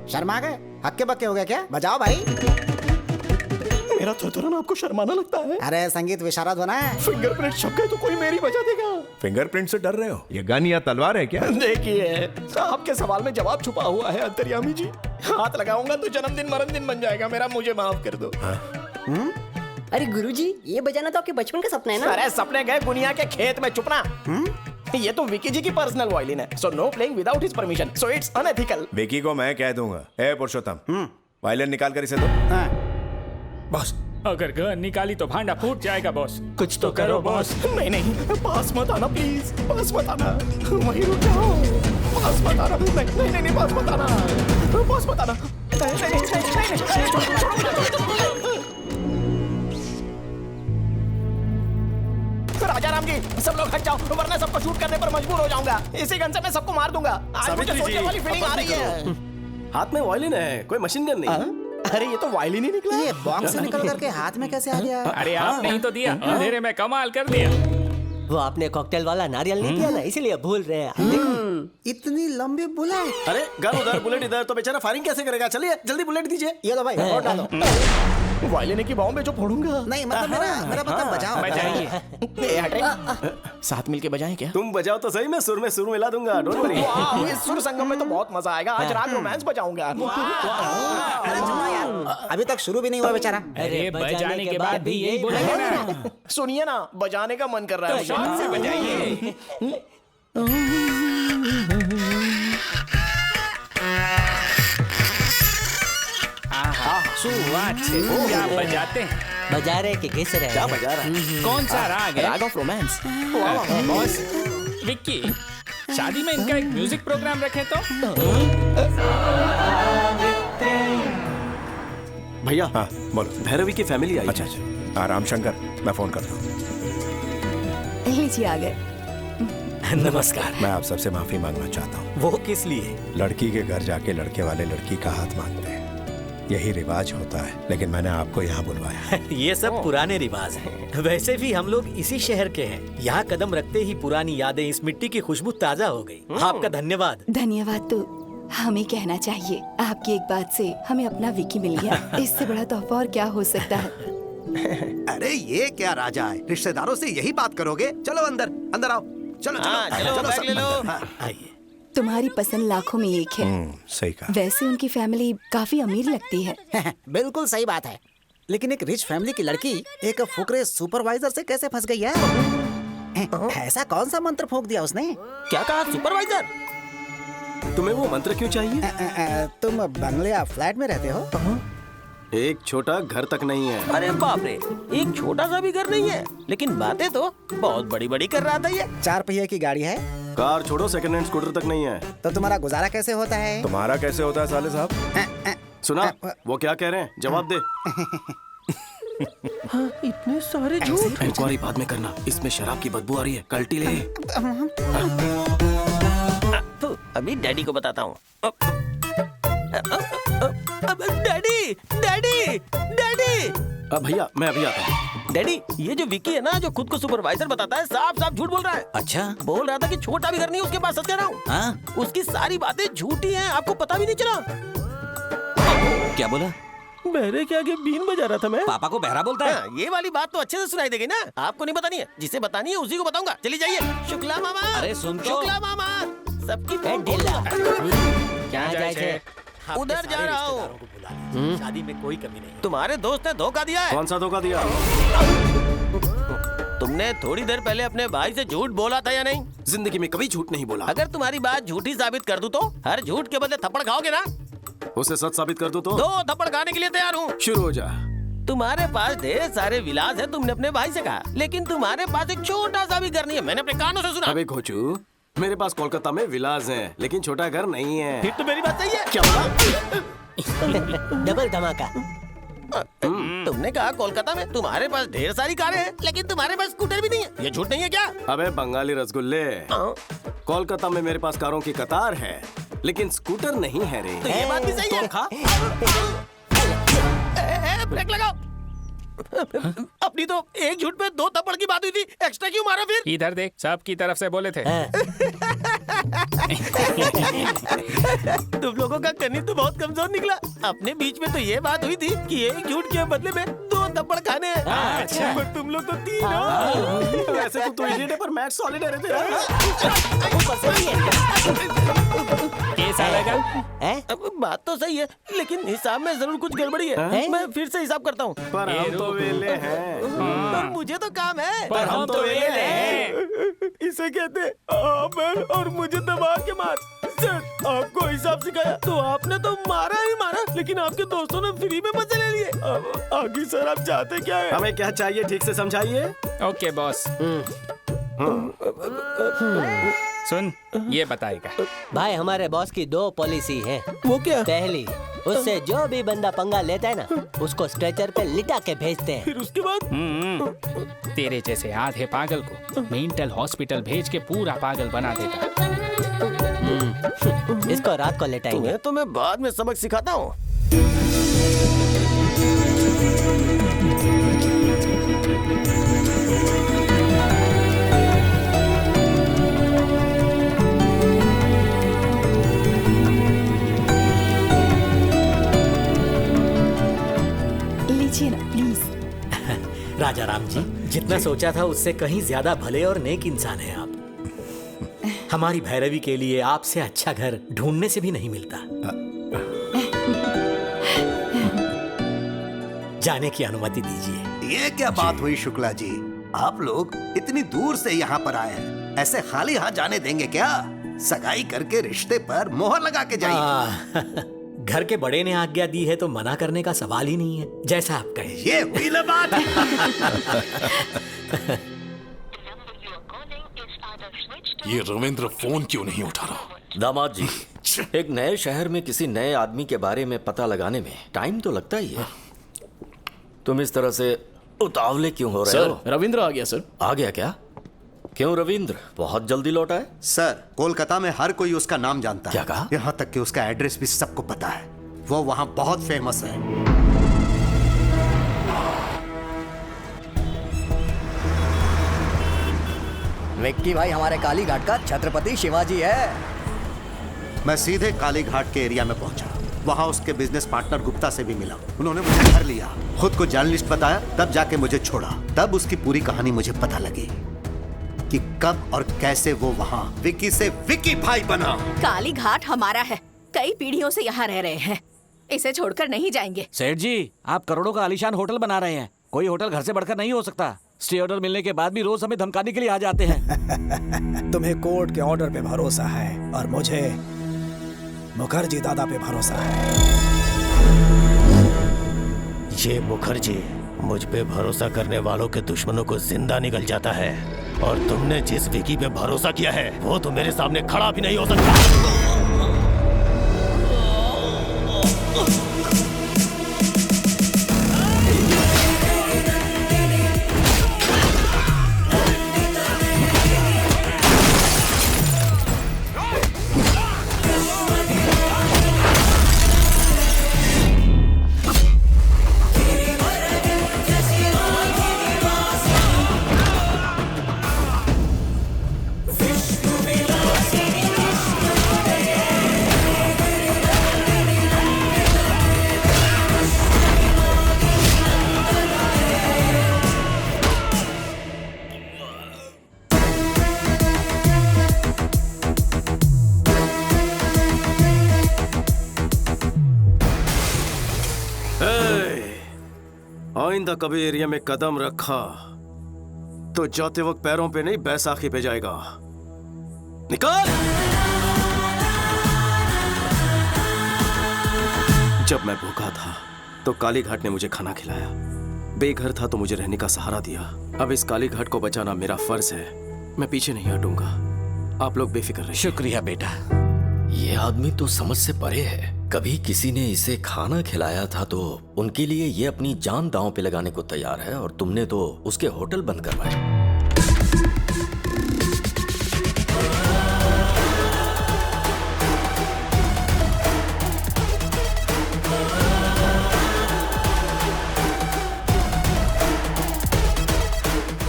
शर्मा गए? हक्के बक्के हो गए क्या? बजाओ भाई। मेरा थरथराना आपको शर्माना लगता है? अरे संगीत विशारद होना है। फिंगरप्रिंट छप गए तो कोई मेरी बजा देगा। फिंगरप्रिंट से डर रहे हो? ये गन या तलवार है क्या? देखिए, आपके सवाल में जवाब छुपा हुआ है अंतर्यामी जी। हाथ लगाऊंगा तो जन्मदिन मरणदिन बन जाएगा मेरा, मुझे माफ कर दो। अरे गुरुजी, ये बजाना तो आपके बचपन का सपना है ना? अरे सपने गए गुनिया के खेत में, चुप ना। ये तो विकी जी की पर्सनल वायलिन है, so know playing without his permission, so it's unethical. Vicky को मैं कह दूंगा। ए पुरुषोत्तम, वायलिन निकाल कर इसे दो। बॉस, अगर गन निकाली तो भांडा फूट जाएगा बॉस, कुछ तो करो बॉस। नहीं नहीं, पास मत आना प्लीज, पास मत आना, वहीं रुक जाओ, पास मत आना। नहीं नहीं नहीं, पास मत आना, पास मत आना। राजा राम जी, सब लोग हट जाओ, वरना सबको शूट करने पर मजबूर हो जाऊंगा। इसी गन से मैं सबको मार दूंगा। आज मुझे सोचने वाली फीलिंग आ रही है। हाथ में वायलिन है, कोई मशीन गन नहीं। अरे ये तो वायलिन ही निकला। ये बॉक्स से निकल करके हाथ में कैसे आ गया? अरे आपने ही तो दिया, अंधेरे में कमाल कर दिया। वो आपने कॉकटेल वाला नारियल नहीं दिया ना, इसीलिए भूल रहे हैं। देखो इतनी लंबी बुलेट। अरे गन उधर, बुलेट इधर, तो बेचारा फायरिंग कैसे करेगा? चलिए जल्दी बुलेट दीजिए। ये लो भाई, और डालो। वायलिन की बॉम्ब में जो फोड़ूंगा। नहीं मतलब मेरा मतलब बजाओ। बजाइए। साथ मिलके बजाएं क्या? तुम बजाओ तो सही, मैं सुर में सुर मिला दूंगा, डोंट वरी। इस सुर संगम में तो बहुत मजा आएगा। आज रात रोमांस बजाऊंगा। अरे सुनो यार, अभी तक शुरू भी नहीं हुआ बेचारा। अरे बजाने के बाद भी यही बोलेंगे ना। सुनिए ना, बजाने का मन कर रहा है। शान से बजाइए। क्या बजाते हैं? बजा रहे कि घिस रहे? क्या बजा रहा है? कौन सा राग है? राग ऑफ रोमांस। बॉस, विक्की, शादी में इनका एक म्यूजिक प्रोग्राम रखे तो? भैया, हाँ बोलो। भैरवी की फैमिली आई। अच्छा अच्छा, राम शंकर, मैं फोन करता हूँ। लीजिए आ गए। नमस्कार। मैं आप सबसे माफी मांगना चाहता हूँ। वो किस लिए? लड़की के घर जाके लड़के वाले लड़की का हाथ मांगते हैं, यही रिवाज होता है, लेकिन मैंने आपको यहाँ बुलवाया है। ये सब पुराने रिवाज हैं। वैसे भी हम लोग इसी शहर के हैं। यहाँ कदम रखते ही पुरानी यादें, इस मिट्टी की खुशबू ताजा हो गई। आपका धन्यवाद। धन्यवाद तो हमें कहना चाहिए। आपकी एक बात से हमें अपना विकी मिल गया, इससे बड़ा तोहफा और क्या हो सकता है? अरे ये क्या राजा है, रिश्तेदारों से यही बात करोगे? चलो अंदर, अंदर आओ। चलो चलो बैग ले लो। आइए। तुम्हारी पसंद लाखों में एक है। सही कहा। वैसे उनकी फैमिली काफी अमीर लगती है। बिल्कुल सही बात है, लेकिन एक रिच फैमिली की लड़की एक फुकरे सुपरवाइजर से कैसे फंस गई है? ऐसा कौन सा मंत्र फूंक दिया उसने? क्या कहा? सुपरवाइजर? तुम्हें वो मंत्र क्यों चाहिए? तुम बंगले या फ्लैट में रहते हो? एक छोटा घर तक नहीं है। अरे बाप रे, एक छोटा सा भी घर नहीं है, लेकिन बातें तो बहुत बड़ी बड़ी कर रहा था ये। 4 पहिए की गाड़ी है। कार छोड़ो, सेकंड हैंड स्कूटर तक नहीं है। तो तुम्हारा गुजारा कैसे होता है? तुम्हारा कैसे होता है साले साहब? सुना वो क्या कह रहे हैं? जवाब दे। हाँ, इतने सारे झूठ। इंक्वायरी बाद में करना, इसमें शराब की बदबू आ रही है, कल्टी ले। तो अभी डैडी को बताता हूँ। Daddy daddy daddy. भैया मैं अभी आता हूँ। डैडी, ये जो विकी है ना, जो खुद को सुपरवाइजर बताता है, साफ साफ झूठ बोल रहा है। अच्छा, बोल रहा था कि छोटा भी घर नहीं उसके पास। सच कह रहा हूँ। हाँ? उसकी सारी बातें झूठी हैं, आपको पता भी नहीं चला। क्या बोला? बहरे के आगे बीन बजा रहा था मैं। पापा को बहरा बोलता है? ये वाली बात तो अच्छे से सुनाई देगी ना। आपको नहीं बतानी है, जिसे बतानी है उसी को बताऊंगा। चली जाइए। शुक्ला मामा। अरे सुन तो। शुक्ला मामा, सबकी क्या जाए थे? उधर जा रहा हूँ। शादी में कोई कमी नहीं। तुम्हारे दोस्त ने धोखा दिया है। कौन सा धोखा दिया? तुमने थोड़ी देर पहले अपने भाई से झूठ बोला था या नहीं? जिंदगी में कभी झूठ नहीं बोला। अगर तुम्हारी बात झूठी साबित कर दूं तो हर झूठ के बदले थप्पड़ खाओगे ना? उसे सच साबित कर दूं तो? 2 थप्पड़ खाने के लिए तैयार हूँ। शुरू हो जा। तुम्हारे पास ढेर सारे विलास है, तुमने अपने भाई से कहा, लेकिन तुम्हारे पास एक छोटा सा भी घर नहीं है। मैंने अपने कानों से सुना। अबे घोचू, मेरे पास कोलकाता में विलास है, लेकिन छोटा घर नहीं है। फिर तो मेरी बात सही है। क्या? डबल धमाका। तुमने कहा कोलकाता में तुम्हारे पास ढेर सारी कारें हैं, लेकिन तुम्हारे पास स्कूटर भी नहीं है। ये झूठ नहीं है क्या? अबे बंगाली रसगुल्ले, कोलकाता में मेरे पास कारों की कतार है, लेकिन स्कूटर नहीं है रे। तो ये बात भी सही है। ब्रेक लगाओ। अपनी तो एक झूठ पे 2 थप्पड़ की बात हुई थी, एक्स्ट्रा क्यों मारा फिर? इधर देख, सबकी तरफ से बोले थे। तुम लोगों का गणित तो बहुत कमजोर निकला। अपने बीच में तो ये बात हुई थी कि एक झूठ के बदले में 2 थप्पड़ खाने हैं। अच्छा। पर तुम लोग तो 3 हो। ऐसे तो इडियट है, पर मैथ्स सॉलिड है रे तेरा। कैसा लगा? बात तो सही है, लेकिन हिसाब में जरूर कुछ गड़बड़ी है। मैं फिर से हिसाब करता हूँ। पर हम तो वेले हैं। पर मुझे तो काम है। पर हम तो वेले हैं। इसे कहते हैं और मुझे दबा के मार। सर, आपको हिसाब सिखाया तो आपने तो मारा ही मारा, लेकिन आपके दोस्तों ने फ्री में मजे ले लिए। आगे सर आप चाहते क्या है? हमें क्या चाहिए ठीक से समझाइए। Okay boss. सुन, ये बताएगा। भाई हमारे बॉस की 2 पॉलिसी है। वो क्या? पहली, उससे जो भी बंदा पंगा लेता है ना, उसको स्ट्रेचर पे लिटा के भेजते हैं। फिर उसके बाद तेरे जैसे आधे पागल को मेंटल हॉस्पिटल भेज के पूरा पागल बना देता। इसको रात को लेटाएंगे। तो मैं बाद में सबक सिखाता हूँ। लीजिए ना प्लीज। राजा राम जी, जितना सोचा था उससे कहीं ज्यादा भले और नेक इंसान है आप। हमारी भैरवी के लिए आपसे अच्छा घर ढूंढने से भी नहीं मिलता। जाने की अनुमति दीजिए। ये क्या बात हुई शुक्ला जी? आप लोग इतनी दूर से यहाँ पर आए हैं, ऐसे खाली हाथ जाने देंगे क्या? सगाई करके रिश्ते पर मोहर लगा के जाइए। घर के बड़े ने आज्ञा दी है तो मना करने का सवाल ही नहीं है, जैसा आप कहें। ये हुई ना बात। ये रविंद्र फोन क्यों नहीं उठा रहा? दामाद जी, एक नए शहर में किसी नए आदमी के बारे में पता लगाने में टाइम तो लगता ही है। तुम इस तरह से उतावले क्यों हो रहे हो? सर, रविंद्र आ गया सर। आ गया क्या? क्यों रविंद्र बहुत जल्दी लौटा है? सर, कोलकाता में हर कोई उसका नाम जानता है। क्या कहा? यहाँ तक कि उसका एड्रेस भी सबको पता है। वो वहाँ बहुत फेमस है। विक्की भाई हमारे काली घाट का छत्रपति शिवाजी है। मैं सीधे काली घाट के एरिया में पहुंचा। वहाँ उसके बिजनेस पार्टनर गुप्ता से भी मिला। उन्होंने मुझे घर लिया, खुद को जर्नलिस्ट बताया, तब जाके मुझे छोड़ा। तब उसकी पूरी कहानी मुझे पता लगी कि कब और कैसे वो वहाँ विक्की से विक्की भाई बना। काली घाट हमारा है, कई पीढ़ियों से यहाँ रह रहे हैं, इसे छोड़कर नहीं जाएंगे। सेठ जी, आप करोड़ों का आलीशान होटल बना रहे हैं, कोई होटल घर से बढ़कर नहीं हो सकता। स्टे ऑर्डर मिलने के बाद भी रोज हमें धमकाने के लिए आ जाते हैं। तुम्हें कोर्ट के ऑर्डर पे भरोसा है और मुझे मुखर्जी दादा पे भरोसा है। ये मुखर्जी मुझ पे भरोसा करने वालों के दुश्मनों को जिंदा निकल जाता है, और तुमने जिस विकी पे भरोसा किया है वो तो मेरे सामने खड़ा भी नहीं हो सकता। आइंदा कभी एरिया में कदम रखा तो जाते वक्त पैरों पे नहीं बैसाखी पे जाएगा। निकाल। जब मैं भूखा था तो काली घाट ने मुझे खाना खिलाया, बेघर था तो मुझे रहने का सहारा दिया। अब इस काली घाट को बचाना मेरा फर्ज है, मैं पीछे नहीं हटूंगा। आप लोग बेफिक्र रहिए। शुक्रिया बेटा। ये आदमी तो समझ से परे है। कभी किसी ने इसे खाना खिलाया था तो उनके लिए ये अपनी जान दांव पे लगाने को तैयार है, और तुमने तो उसके होटल बंद करवाए।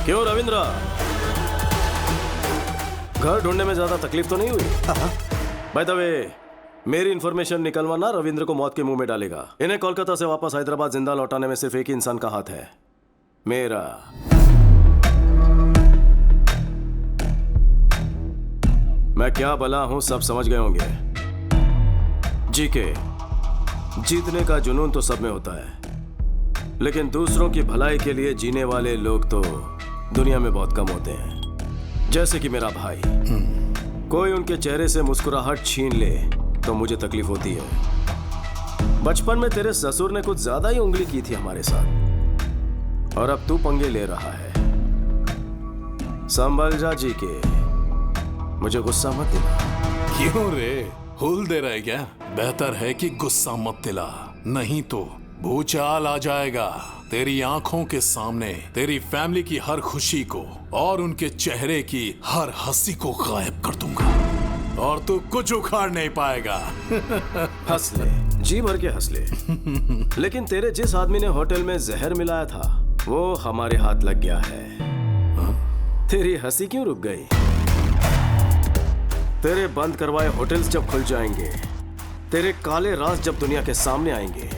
क्यों रविंद्र, घर ढूंढने में ज्यादा तकलीफ तो नहीं हुई? बाय द वे, मेरी इंफॉर्मेशन निकलवाना रविंद्र को मौत के मुंह में डालेगा। इन्हें कोलकाता से वापस हैदराबाद जिंदा लौटाने में सिर्फ एक ही इंसान का हाथ है, मेरा। मैं क्या भला हूं सब समझ गए होंगे। जीके, जीतने का जुनून तो सब में होता है, लेकिन दूसरों की भलाई के लिए जीने वाले लोग तो दुनिया में बहुत कम होते हैं। जैसे कि मेरा भाई, कोई उनके चेहरे से मुस्कुराहट छीन ले तो मुझे तकलीफ होती है। बचपन में तेरे ससुर ने कुछ ज्यादा ही उंगली की थी हमारे साथ, और अब तू पंगे ले रहा है। संभल जा जी के, मुझे गुस्सा मत दिला। क्यों रे, हुल दे रहा है क्या? बेहतर है कि गुस्सा मत दिला, नहीं तो भूचाल आ जाएगा। तेरी आंखों के सामने तेरी फैमिली की हर खुशी को और उनके चेहरे की हर हंसी को गायब कर दूंगा, और तू कुछ उखाड़ नहीं पाएगा। हंस ले, जी भर के हंस ले। लेकिन तेरे जिस आदमी ने होटल में जहर मिलाया था वो हमारे हाथ लग गया है। तेरी हंसी क्यों रुक गई? तेरे बंद करवाए होटल्स जब खुल जाएंगे, तेरे काले राज जब दुनिया के सामने आएंगे,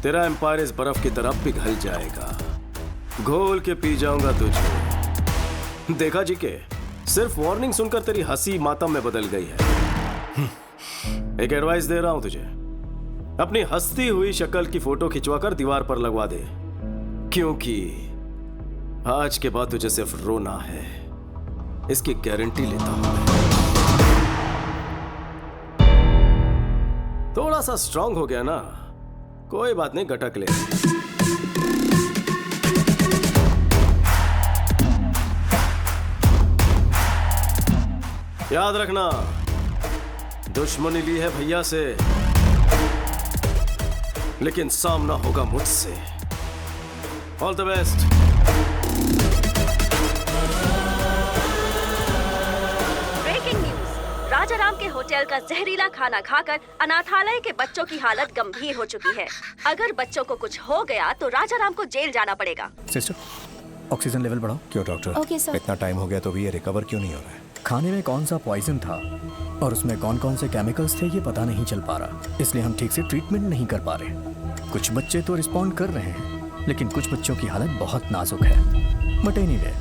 तेरा एम्पायर इस बर्फ की तरफ पिघल जाएगा। घोल के पी जाऊंगा तुझे। देखा जी के, सिर्फ वार्निंग सुनकर तेरी हंसी मातम में बदल गई है। एक एडवाइस दे रहा हूं तुझे, अपनी हंसती हुई शक्ल की फोटो खिंचवाकर दीवार पर लगवा दे, क्योंकि आज के बाद तुझे सिर्फ रोना है, इसकी गारंटी लेता हूं। थोड़ा सा स्ट्रांग हो गया ना, कोई बात नहीं, गटक ले। याद रखना, दुश्मनी ली है भैया से, लेकिन सामना होगा मुझसे। All the best. Breaking news, Rajaram के होटल का जहरीला खाना खाकर अनाथालय के बच्चों की हालत गंभीर हो चुकी है। अगर बच्चों को कुछ हो गया तो राजाराम को जेल जाना पड़ेगा। सिस्टर, ऑक्सीजन लेवल बढ़ाओ। क्यों डॉक्टर? Okay sir. इतना टाइम हो गया तो भी ये रिकवर क्यों नहीं हो रहा है? खाने में कौन सा पॉइजन था और उसमें कौन कौन से केमिकल्स थे ये पता नहीं चल पा रहा, इसलिए हम ठीक से ट्रीटमेंट नहीं कर पा रहे। कुछ बच्चे तो रिस्पॉन्ड कर रहे हैं, लेकिन कुछ बच्चों की हालत बहुत नाजुक है। बट एनीवे,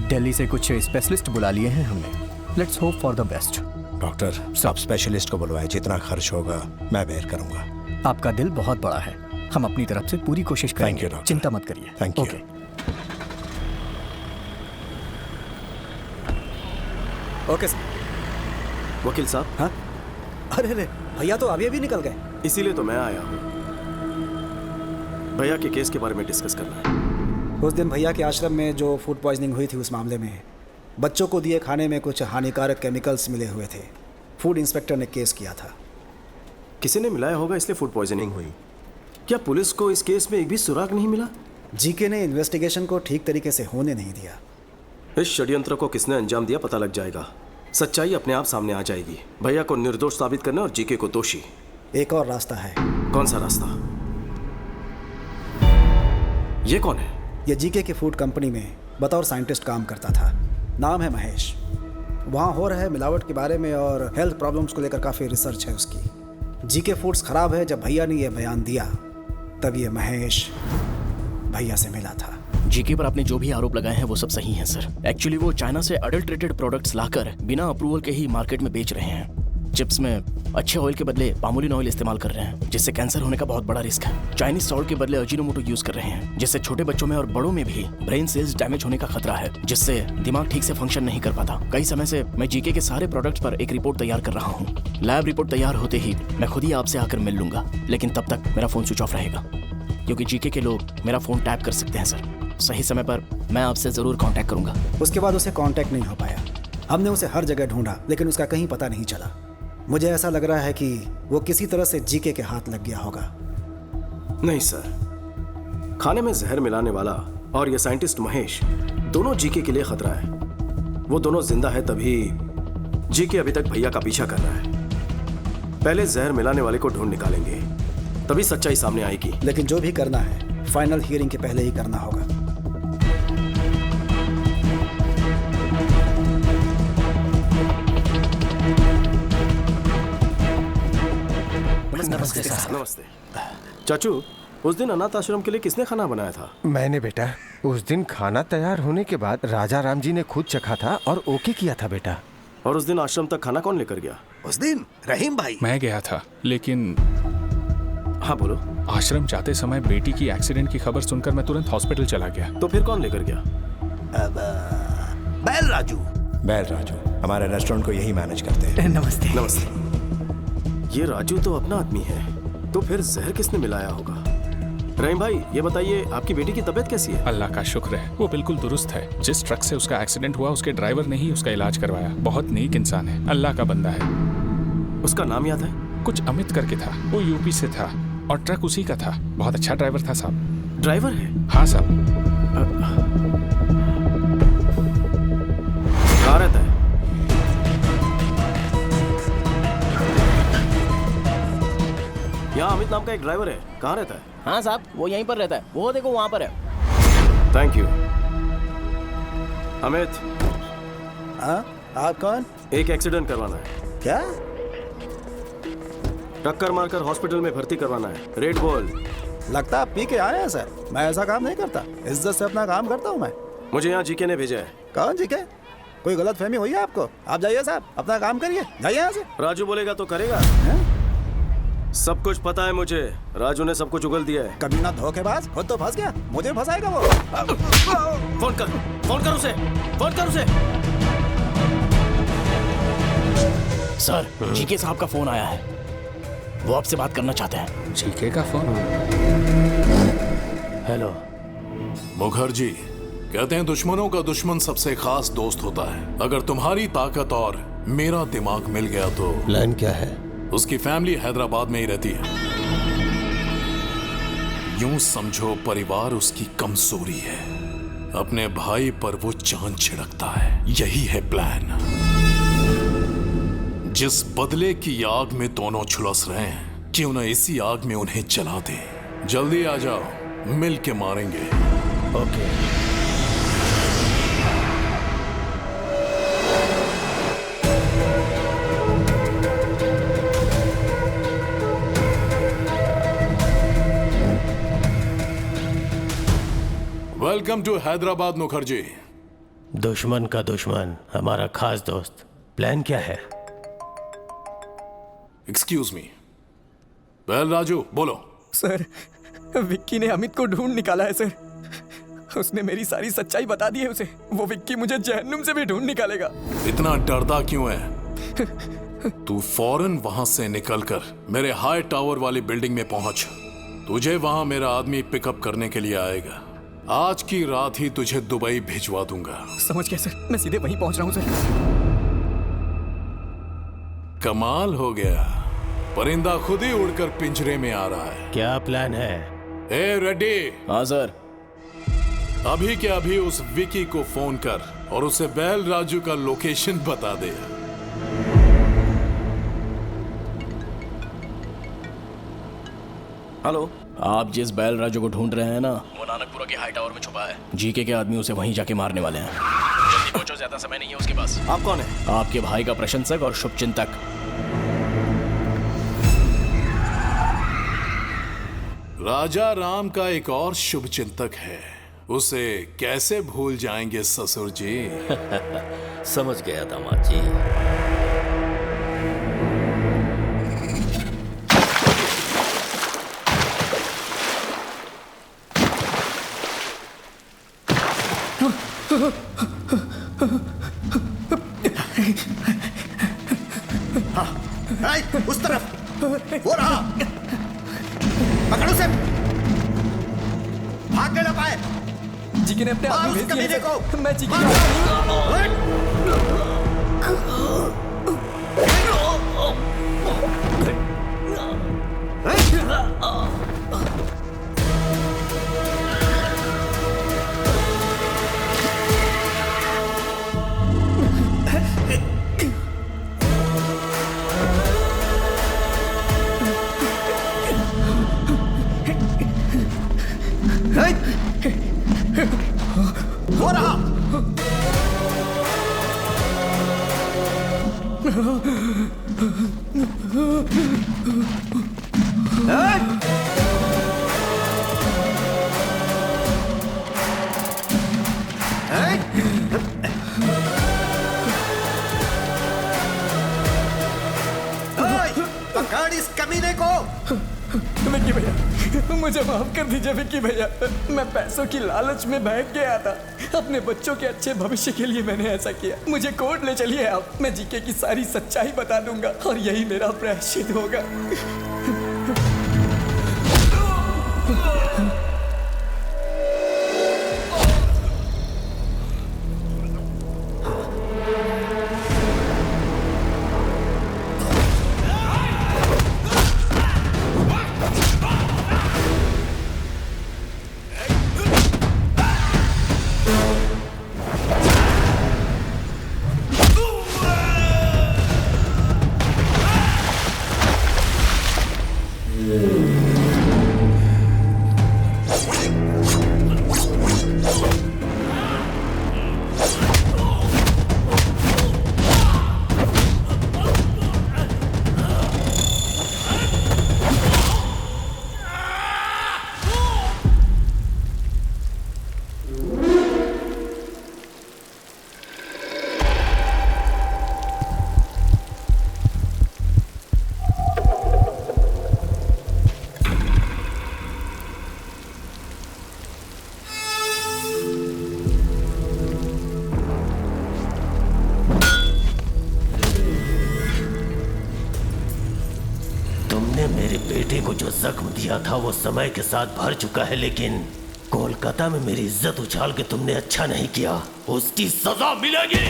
दिल्ली से कुछ स्पेशलिस्ट बुला लिए हैं हमने। Let's hope for the best. Doctor, सब स्पेशलिस्ट को बुलवाए, जितना खर्च होगा मैं बेयर करूंगा। आपका दिल बहुत बड़ा है, हम अपनी तरफ से पूरी कोशिश करेंगे। Thank you doctor. चिंता मत करिए। Thank you. Okay sir. वकील साहब। हाँ? अरे अरे, भैया तो अभी अभी निकल गए। इसीलिए तो मैं आया हूँ, भैया के केस के बारे में डिस्कस करना है। उस दिन भैया के आश्रम में जो फूड पॉइजनिंग हुई थी, उस मामले में बच्चों को दिए खाने में कुछ हानिकारक केमिकल्स मिले हुए थे। फूड इंस्पेक्टर ने केस किया था। किसी ने मिलाया होगा, इसलिए फूड पॉइजनिंग हुई। क्या पुलिस को इस केस में एक भी सुराग नहीं मिला? जीके ने इन्वेस्टिगेशन को ठीक तरीके से होने नहीं दिया। इस षड्यंत्र को किसने अंजाम दिया पता लग जाएगा, सच्चाई अपने आप सामने आ जाएगी। भैया को निर्दोष साबित करना और जीके को दोषी। एक और रास्ता है। कौन सा रास्ता? ये कौन है? ये जीके की फूड कंपनी में बतौर साइंटिस्ट काम करता था। नाम है महेश। वहाँ हो रहे मिलावट के बारे में और हेल्थ प्रॉब्लम्स को लेकर काफ़ी रिसर्च है उसकी। जीके फूड्स खराब है। जब भैया ने यह बयान दिया तब ये महेश भैया से मिला था। जीके पर आपने जो भी आरोप लगाए हैं वो सब सही हैं सर। एक्चुअली वो चाइना से अडल्ट्रेटेड प्रोडक्ट्स लाकर बिना अप्रूवल के ही मार्केट में बेच रहे हैं। चिप्स में अच्छे ऑयल के बदले पामोलिन ऑयल इस्तेमाल कर रहे हैं, जिससे कैंसर होने का बहुत बड़ा रिस्क है। चाइनीज सॉल्ट के बदले अजीनोमोटो यूज कर रहे हैं, जिससे छोटे बच्चों में और बड़ों में भी ब्रेन सेल्स डैमेज होने का खतरा है, जिससे दिमाग ठीक से फंक्शन नहीं कर पाता। कई समय से मैं जीके के सारे प्रोडक्ट्स पर एक रिपोर्ट तैयार कर रहा हूँ। लैब रिपोर्ट तैयार होते ही मैं खुद ही आपसे आकर मिल लूंगा, लेकिन तब तक मेरा फोन स्विच ऑफ रहेगा, क्योंकि जीके के लोग मेरा फोन टैप कर सकते हैं सर। सही समय पर मैं आपसे जरूर कांटेक्ट करूंगा। उसके बाद उसे कांटेक्ट नहीं हो पाया। हमने उसे हर जगह ढूंढा, लेकिन उसका कहीं पता नहीं चला। मुझे ऐसा लग रहा है कि वो किसी तरह से जीके के हाथ लग गया होगा। नहीं सर, खाने में जहर मिलाने वाला और ये साइंटिस्ट महेश दोनों जीके के लिए खतरा है। वो दोनों जिंदा है तभी जीके अभी तक भैया का पीछा कर रहा है। पहले जहर मिलाने वाले को ढूंढ निकालेंगे, तभी सच्चाई सामने आएगी। लेकिन जो भी करना है फाइनल हियरिंग के पहले ही करना होगा। नमस्ते सर। नमस्ते चाचू, उस दिन अनाथ आश्रम के लिए किसने खाना बनाया था? मैंने बेटा। उस दिन खाना तैयार होने के बाद राजा राम जी ने खुद चखा था और ओके किया था बेटा। और उस दिन आश्रम तक खाना कौन लेकर गया? उस दिन रहीम भाई। मैं गया था, लेकिन हाँ बोलो। आश्रम जाते समय बेटी की एक्सीडेंट की खबर सुनकर मैं तुरंत हॉस्पिटल चला गया। तो फिर कौन लेकर गया? बैल राजू। बैल राजू हमारे रेस्टोरेंट को यही मैनेज करते हैं। नमस्ते। नमस्ते। ये राजू तो अपना आदमी है, तो फिर जहर किसने मिलाया होगा? रहीम भाई, ये बताइए आपकी बेटी की तबीयत कैसी है? अल्लाह का शुक्र है, वो बिल्कुल दुरुस्त है। जिस ट्रक से उसका एक्सीडेंट हुआ उसके ड्राइवर ने ही उसका इलाज करवाया। बहुत नेक इंसान है, अल्लाह का बंदा है। उसका नाम याद है? कुछ अमित करके था, वो यूपी से था और ट्रक उसी का था। बहुत अच्छा ड्राइवर था साहब। ड्राइवर है? हाँ साहब। कहाँ रहता है? यहाँ अमित नाम का एक ड्राइवर है, कहाँ रहता है? हाँ साहब, वो यहीं पर रहता है। वो देखो वहाँ पर है। Thank you. अमित। हाँ, आप कौन? एक एक्सीडेंट करवाना है। क्या? टक्कर मारकर हॉस्पिटल में भर्ती करवाना है। रेड बोल। लगता आप पी के आए हैं सर। मैं ऐसा काम नहीं करता, इज्जत से अपना काम करता हूँ मैं। मुझे यहाँ जीके ने भेजा है। कौन जीके? कोई गलत फहमी हुई है आपको? आप जाइए साहब, अपना काम करिए, जाइए यहाँ से। राजू बोलेगा तो करेगा। सब कुछ पता है मुझे। राजू ने सब कुछ उगल दिया है। कभी ना धोखेबाज, खुद तो फंस गया, मुझे फंसाएगा वो। फोन कर उसे, फोन कर उसे। सर, जीके साहब का फोन आया है, वो आपसे बात करना चाहते हैं। जीके का फोन? हेलो। मुखर्जी, कहते हैं दुश्मनों का दुश्मन सबसे खास दोस्त होता है। अगर तुम्हारी ताकत और मेरा दिमाग मिल गया तो प्लान क्या है? उसकी फैमिली हैदराबाद में ही रहती है। यूं समझो परिवार उसकी कमजोरी है। अपने भाई पर वो चांद छिड़कता है। यही है प्लान। जिस बदले की आग में दोनों झुलस रहे हैं, क्यों न इसी आग में उन्हें जला दे। जल्दी आ जाओ, मिल के मारेंगे। Okay. Welcome to Hyderabad Mukherjee. दुश्मन का दुश्मन हमारा खास दोस्त। प्लान क्या है? Excuse me. वेल राजू, बोलो। सर, विक्की ने अमित को ढूंढ निकाला है सर। उसने मेरी सारी सच्चाई बता दी है उसे। वो विक्की मुझे जहन्नुम से भी ढूंढ निकालेगा। इतना डरता क्यों है? तू फौरन वहां से निकलकर मेरे हाई टावर वाली बिल्डिंग में पहुंच। तुझे वहां मेरा आदमी पिकअप करने के लिए आएगा। आज की रात ही तुझे दुबई भिजवा दूंगा। समझ गया सर, मैं सीधे वहीं पहुंच रहा हूं सर। कमाल हो गया, परिंदा खुद ही उड़कर पिंजरे में आ रहा है। क्या प्लान है? ए रेड्डी। हाँ सर। अभी के अभी उस विकी को फोन कर और उसे बैल राजू का लोकेशन बता दे। हेलो। आप जिस बैल राजू को ढूंढ रहे हैं ना, वो नानकपुरा के हाई टावर में छुपा है। जीके के आदमी उसे वहीं जाके मारने वाले हैं। जल्दी पहुंचो, ज्यादा समय नहीं है उसके पास। आप कौन है? आपके भाई का प्रशंसक और शुभचिंतक। राजा राम का एक और शुभचिंतक है, उसे कैसे भूल जाएंगे ससुर जी। समझ गया दामाद जी। हाँ, उस तरफ वो रहा, पकड़ो उसे, भाग ना पाए। जीके ने अपने मार आदमी उस भेज दिए कमीने को। मैं जीके की वो रहा। पकड़ इस कमीने को। विक्की भैया, मुझे माफ कर दीजिए विक्की भैया। मैं पैसों की लालच में बहक गया था। अपने बच्चों के अच्छे भविष्य के लिए मैंने ऐसा किया। मुझे कोर्ट ले चलिए आप, मैं जीके की सारी सच्चाई बता दूंगा और यही मेरा प्रायश्चित होगा। जख्म दिया था वो समय के साथ भर चुका है, लेकिन कोलकाता में मेरी इज्जत उछाल के तुमने अच्छा नहीं किया, उसकी सजा मिलेगी।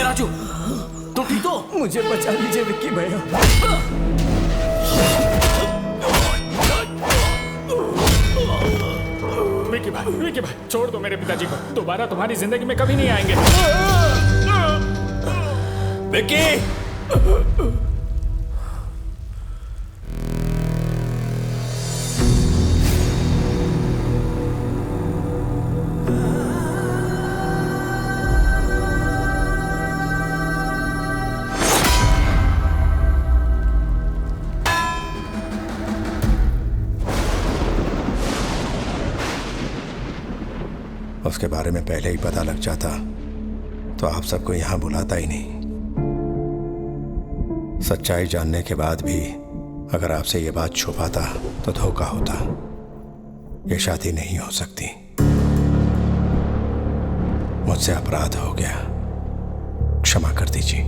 राजू, तुम ठीक हो? मुझे बचा लीजिए विक्की भैया। विक्की भाई, छोड़ दो मेरे पिताजी को, दोबारा तुम्हारी जिंदगी में कभी नहीं आएंगे। विक्की! उसके बारे में पहले ही पता लग जाता तो आप सबको यहां बुलाता ही नहीं। सच्चाई जानने के बाद भी अगर आपसे ये बात छुपाता तो धोखा होता। ये शादी नहीं हो सकती। मुझसे अपराध हो गया, क्षमा कर दीजिए।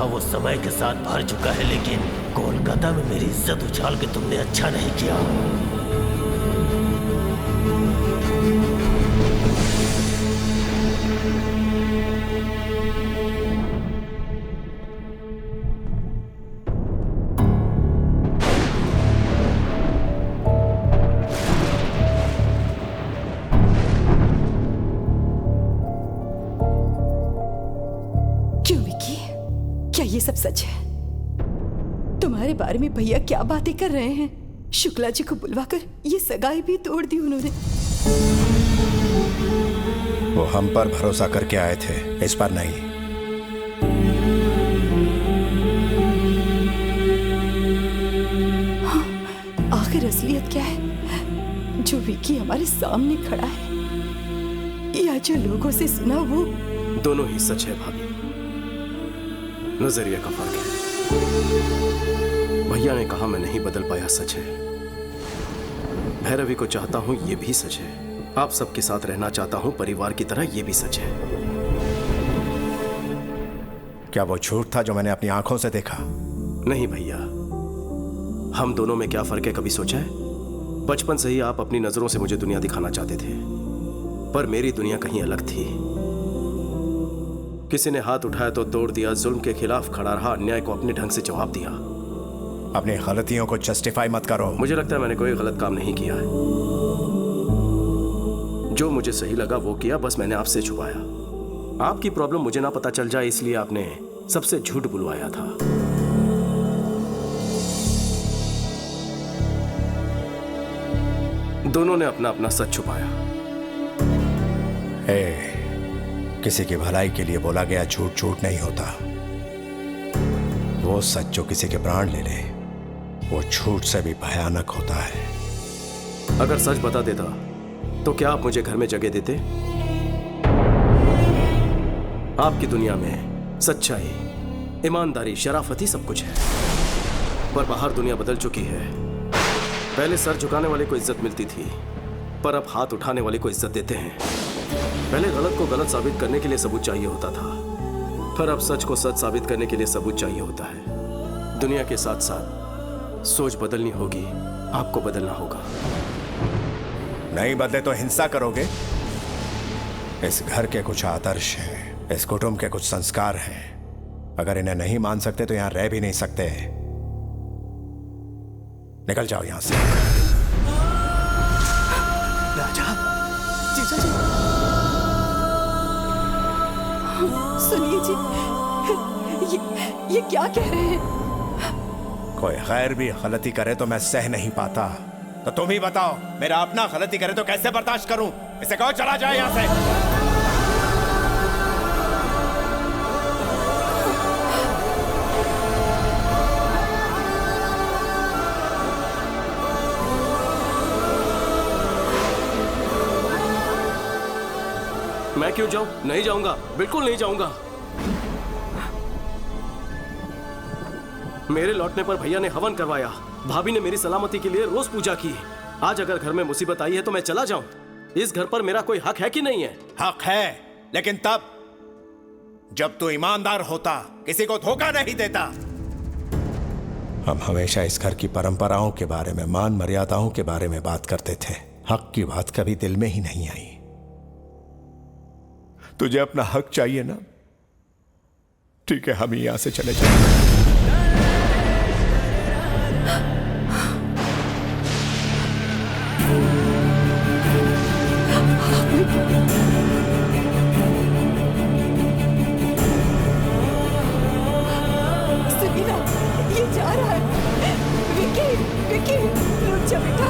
था वो समय के साथ भर चुका है, लेकिन कोलकाता में मेरी इज्जत उछाल के तुमने अच्छा नहीं किया। ये सब सच है? तुम्हारे बारे में भैया क्या बातें कर रहे हैं? शुक्ला जी को बुलवाकर ये सगाई भी तोड़ दी उन्होंने। वो हम पर भरोसा करके आए थे, इस पर नहीं। हाँ, आखिर असलियत क्या है? जो विकी हमारे सामने खड़ा है या जो लोगों से सुना वो? दोनों ही सच है भाभी, नजरिया का फर्क है। भैया ने कहा मैं नहीं बदल पाया, सच है। भैरवी को चाहता हूं, ये भी सच है। आप सबके साथ रहना चाहता हूं परिवार की तरह, ये भी सच है। क्या वो झूठ था जो मैंने अपनी आंखों से देखा? नहीं भैया, हम दोनों में क्या फर्क है कभी सोचा है? बचपन से ही आप अपनी नजरों से मुझे दुनिया दिखाना चाहते थे, पर मेरी दुनिया कहीं अलग थी। किसी ने हाथ उठाया तो तोड़ दिया, जुल्म के खिलाफ खड़ा रहा, अन्याय को अपने ढंग से जवाब दिया। अपनी गलतियों को जस्टिफाई मत करो। मुझे लगता है मैंने कोई गलत काम नहीं किया है। जो मुझे सही लगा वो किया, बस मैंने आपसे छुपाया। आपकी प्रॉब्लम मुझे ना पता चल जाए, इसलिए आपने सबसे झूठ बुलवाया था। दोनों ने अपना अपना सच छुपाया। किसी की भलाई के लिए बोला गया झूठ झूठ नहीं होता। वो सच जो किसी के प्राण ले ले, वो झूठ से भी भयानक होता है। अगर सच बता देता तो क्या आप मुझे घर में जगह देते? आपकी दुनिया में सच्चाई, ईमानदारी, शराफत ही सब कुछ है, पर बाहर दुनिया बदल चुकी है। पहले सर झुकाने वाले को इज्जत मिलती थी, पर अब हाथ उठाने वाले को इज्जत देते हैं। पहले गलत को गलत साबित करने के लिए सबूत चाहिए होता था, पर अब सच को सच साबित करने के लिए सबूत चाहिए होता है। दुनिया के साथ साथ सोच बदलनी होगी, आपको बदलना होगा। नहीं बदले तो हिंसा करोगे? इस घर के कुछ आदर्श हैं, इस कुटुंब के कुछ संस्कार हैं। अगर इन्हें नहीं मान सकते तो यहां रह भी नहीं सकते। निकल जाओ यहां से। राजा, जीजा जी, सुनिए जी, ये क्या कह रहे हैं? कोई गैर भी गलती करे तो मैं सह नहीं पाता, तो तुम ही बताओ, मेरा अपना गलती करे तो कैसे बर्दाश्त करूं? इसे कहो चला जाए यहां से। मैं क्यों जाऊं? नहीं जाऊंगा, बिल्कुल नहीं जाऊंगा। मेरे लौटने पर भैया ने हवन करवाया, भाभी ने मेरी सलामती के लिए रोज पूजा की। आज अगर घर में मुसीबत आई है तो मैं चला जाऊं? इस घर पर मेरा कोई हक है कि नहीं है? हक है, लेकिन तब जब तू ईमानदार होता, किसी को धोखा नहीं देता। हम हमेशा इस घर की परंपराओं के बारे में, मान मर्यादाओं के बारे में बात करते थे। हक की बात कभी दिल में ही नहीं आई। तुझे अपना हक चाहिए ना? ठीक है, हम यहां से चले जाएंगे। सुनीला, ये जा रहा है। विकी, विकी, रुक जा बेटा।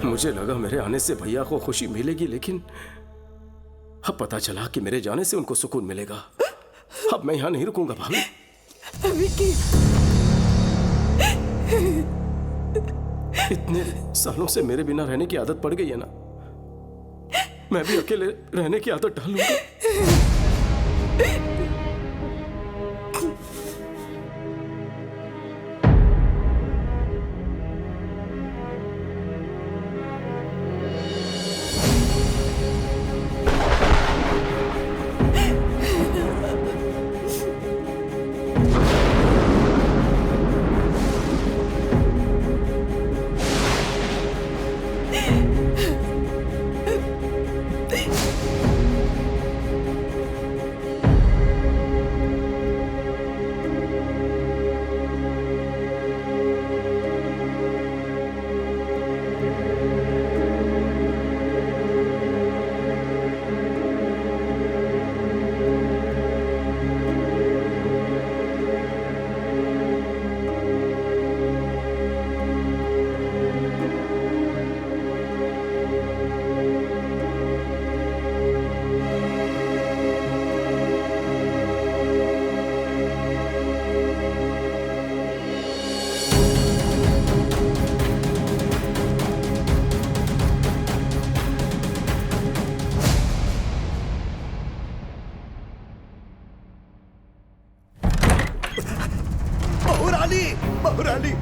मुझे लगा मेरे आने से भैया को खुशी मिलेगी, लेकिन अब पता चला कि मेरे जाने से उनको सुकून मिलेगा। अब मैं यहाँ नहीं रुकूंगा भाभी। विकी, इतने सालों से मेरे बिना रहने की आदत पड़ गई है ना, मैं भी अकेले रहने की आदत डालूंगा। बहुरानी, बहुरानी,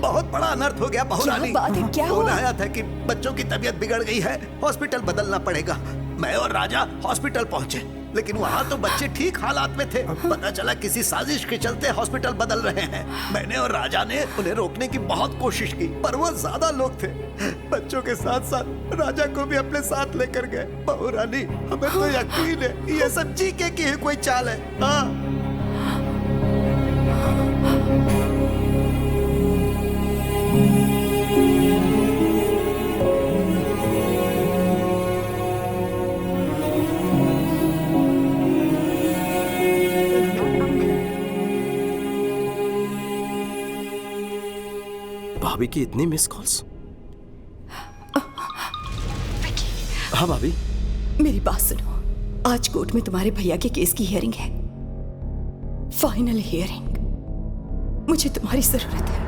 बहुत बड़ा अनर्थ हो गया बहुरानी। क्या बात है, क्या हुआ? फोन आया था कि बच्चों की तबीयत बिगड़ गई है, हॉस्पिटल बदलना पड़ेगा। मैं और राजा हॉस्पिटल पहुंचे, लेकिन वहाँ तो बच्चे ठीक हालात में थे। पता चला किसी साजिश के चलते हॉस्पिटल बदल रहे हैं। मैंने और राजा ने उन्हें रोकने की बहुत कोशिश की, पर वो ज्यादा लोग थे। बच्चों के साथ साथ राजा को भी अपने साथ लेकर गए। बहुरानी, हमें तो यकीन है ये सब जीके की ही कोई चाल है। हाँ। भाभी की इतनी मिस कॉल्स। हाँ भाभी। मेरी बात सुनो, आज कोर्ट में तुम्हारे भैया के केस की हियरिंग है, फाइनल हियरिंग। मुझे तुम्हारी जरूरत है।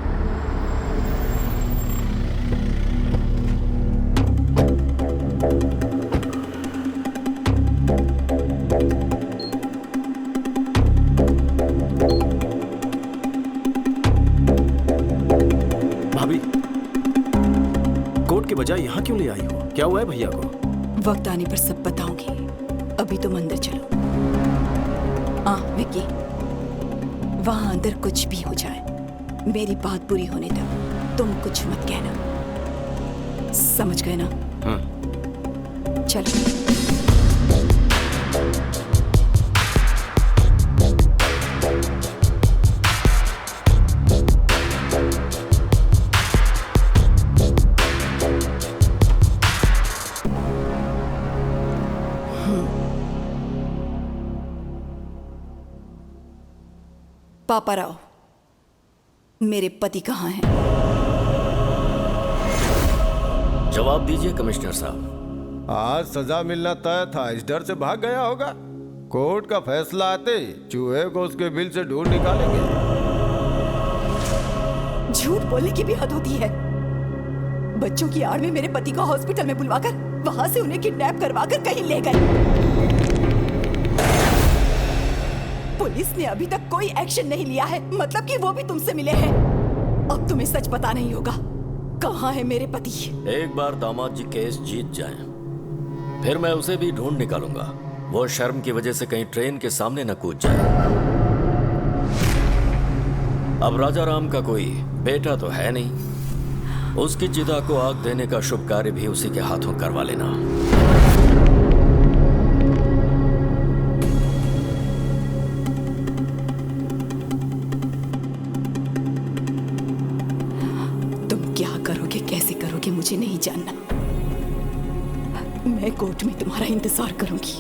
कोर्ट के बजाय यहाँ क्यों ले आई हो? क्या हुआ है भैया को? वक्त आने पर सब बताऊंगी, अभी तुम अंदर चलो। विक्की, वहां अंदर कुछ भी हो जाए, मेरी बात पूरी होने तक तुम कुछ मत कहना, समझ गए ना? चलो। पापा राव, मेरे पति कहाँ हैं? जवाब दीजिए कमिश्नर साहब। आज सजा मिलना तय था, इस डर से भाग गया होगा। कोर्ट का फैसला आते ही चूहे को उसके बिल से ढूंढ निकालेंगे। झूठ बोलने की भी हद होती है। बच्चों की आड़ में मेरे पति को हॉस्पिटल में बुलवाकर वहां से उन्हें किडनैप करवाकर कहीं ले गए। पुलिस ने अभी तक कोई एक्शन नहीं लिया है, मतलब कि वो भी तुमसे मिले हैं। अब तुम्हें सच पता नहीं होगा, कहाँ है मेरे पति? एक बार दामाद जी केस जीत जाएं, फिर मैं उसे भी ढूंढ निकालूंगा। वो शर्म की वजह से कहीं ट्रेन के सामने न कूद जाए। अब राजा राम का कोई बेटा तो है नहीं, उसकी चिता को आग देने का शुभ कार्य भी उसी के हाथों करवा लेना। मुझे नहीं जानना, मैं कोर्ट में तुम्हारा इंतजार करूंगी।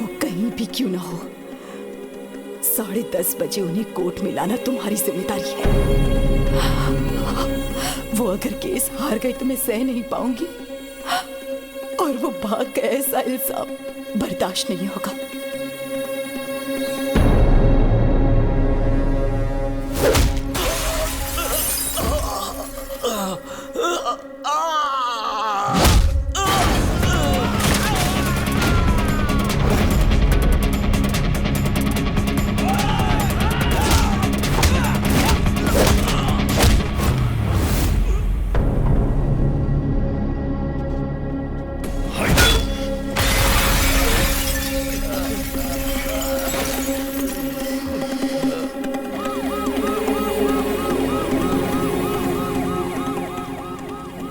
वो कहीं भी क्यों ना हो, 10:30 बजे उन्हें कोर्ट में लाना तुम्हारी जिम्मेदारी है। वो अगर केस हार गए तो मैं सह नहीं पाऊंगी, और वो भाग गए, ऐसा इल्जाम बर्दाश्त नहीं होगा।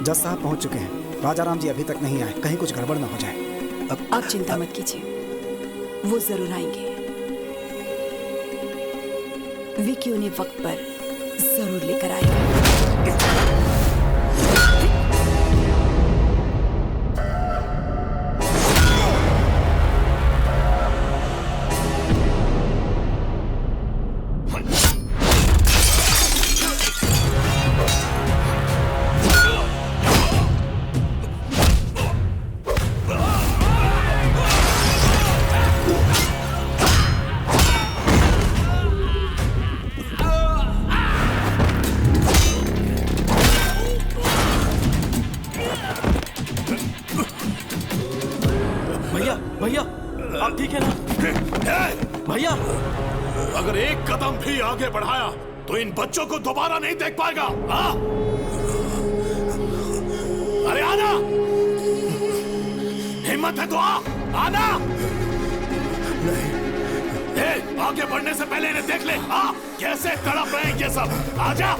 जज साहब पहुंच चुके हैं। राजा राम जी अभी तक नहीं आए, कहीं कुछ गड़बड़ ना हो जाए। आप चिंता मत कीजिए, वो जरूर आएंगे। विकी उन्हें वक्त पर जरूर लेकर आएगा। आगे बढ़ाया तो इन बच्चों को दोबारा नहीं देख पाएगा। हाँ? अरे आना, हिम्मत है तो आना। आगे बढ़ने से पहले इन्हें देख ले। कैसे तड़प रहे हैं ये सब। आजा।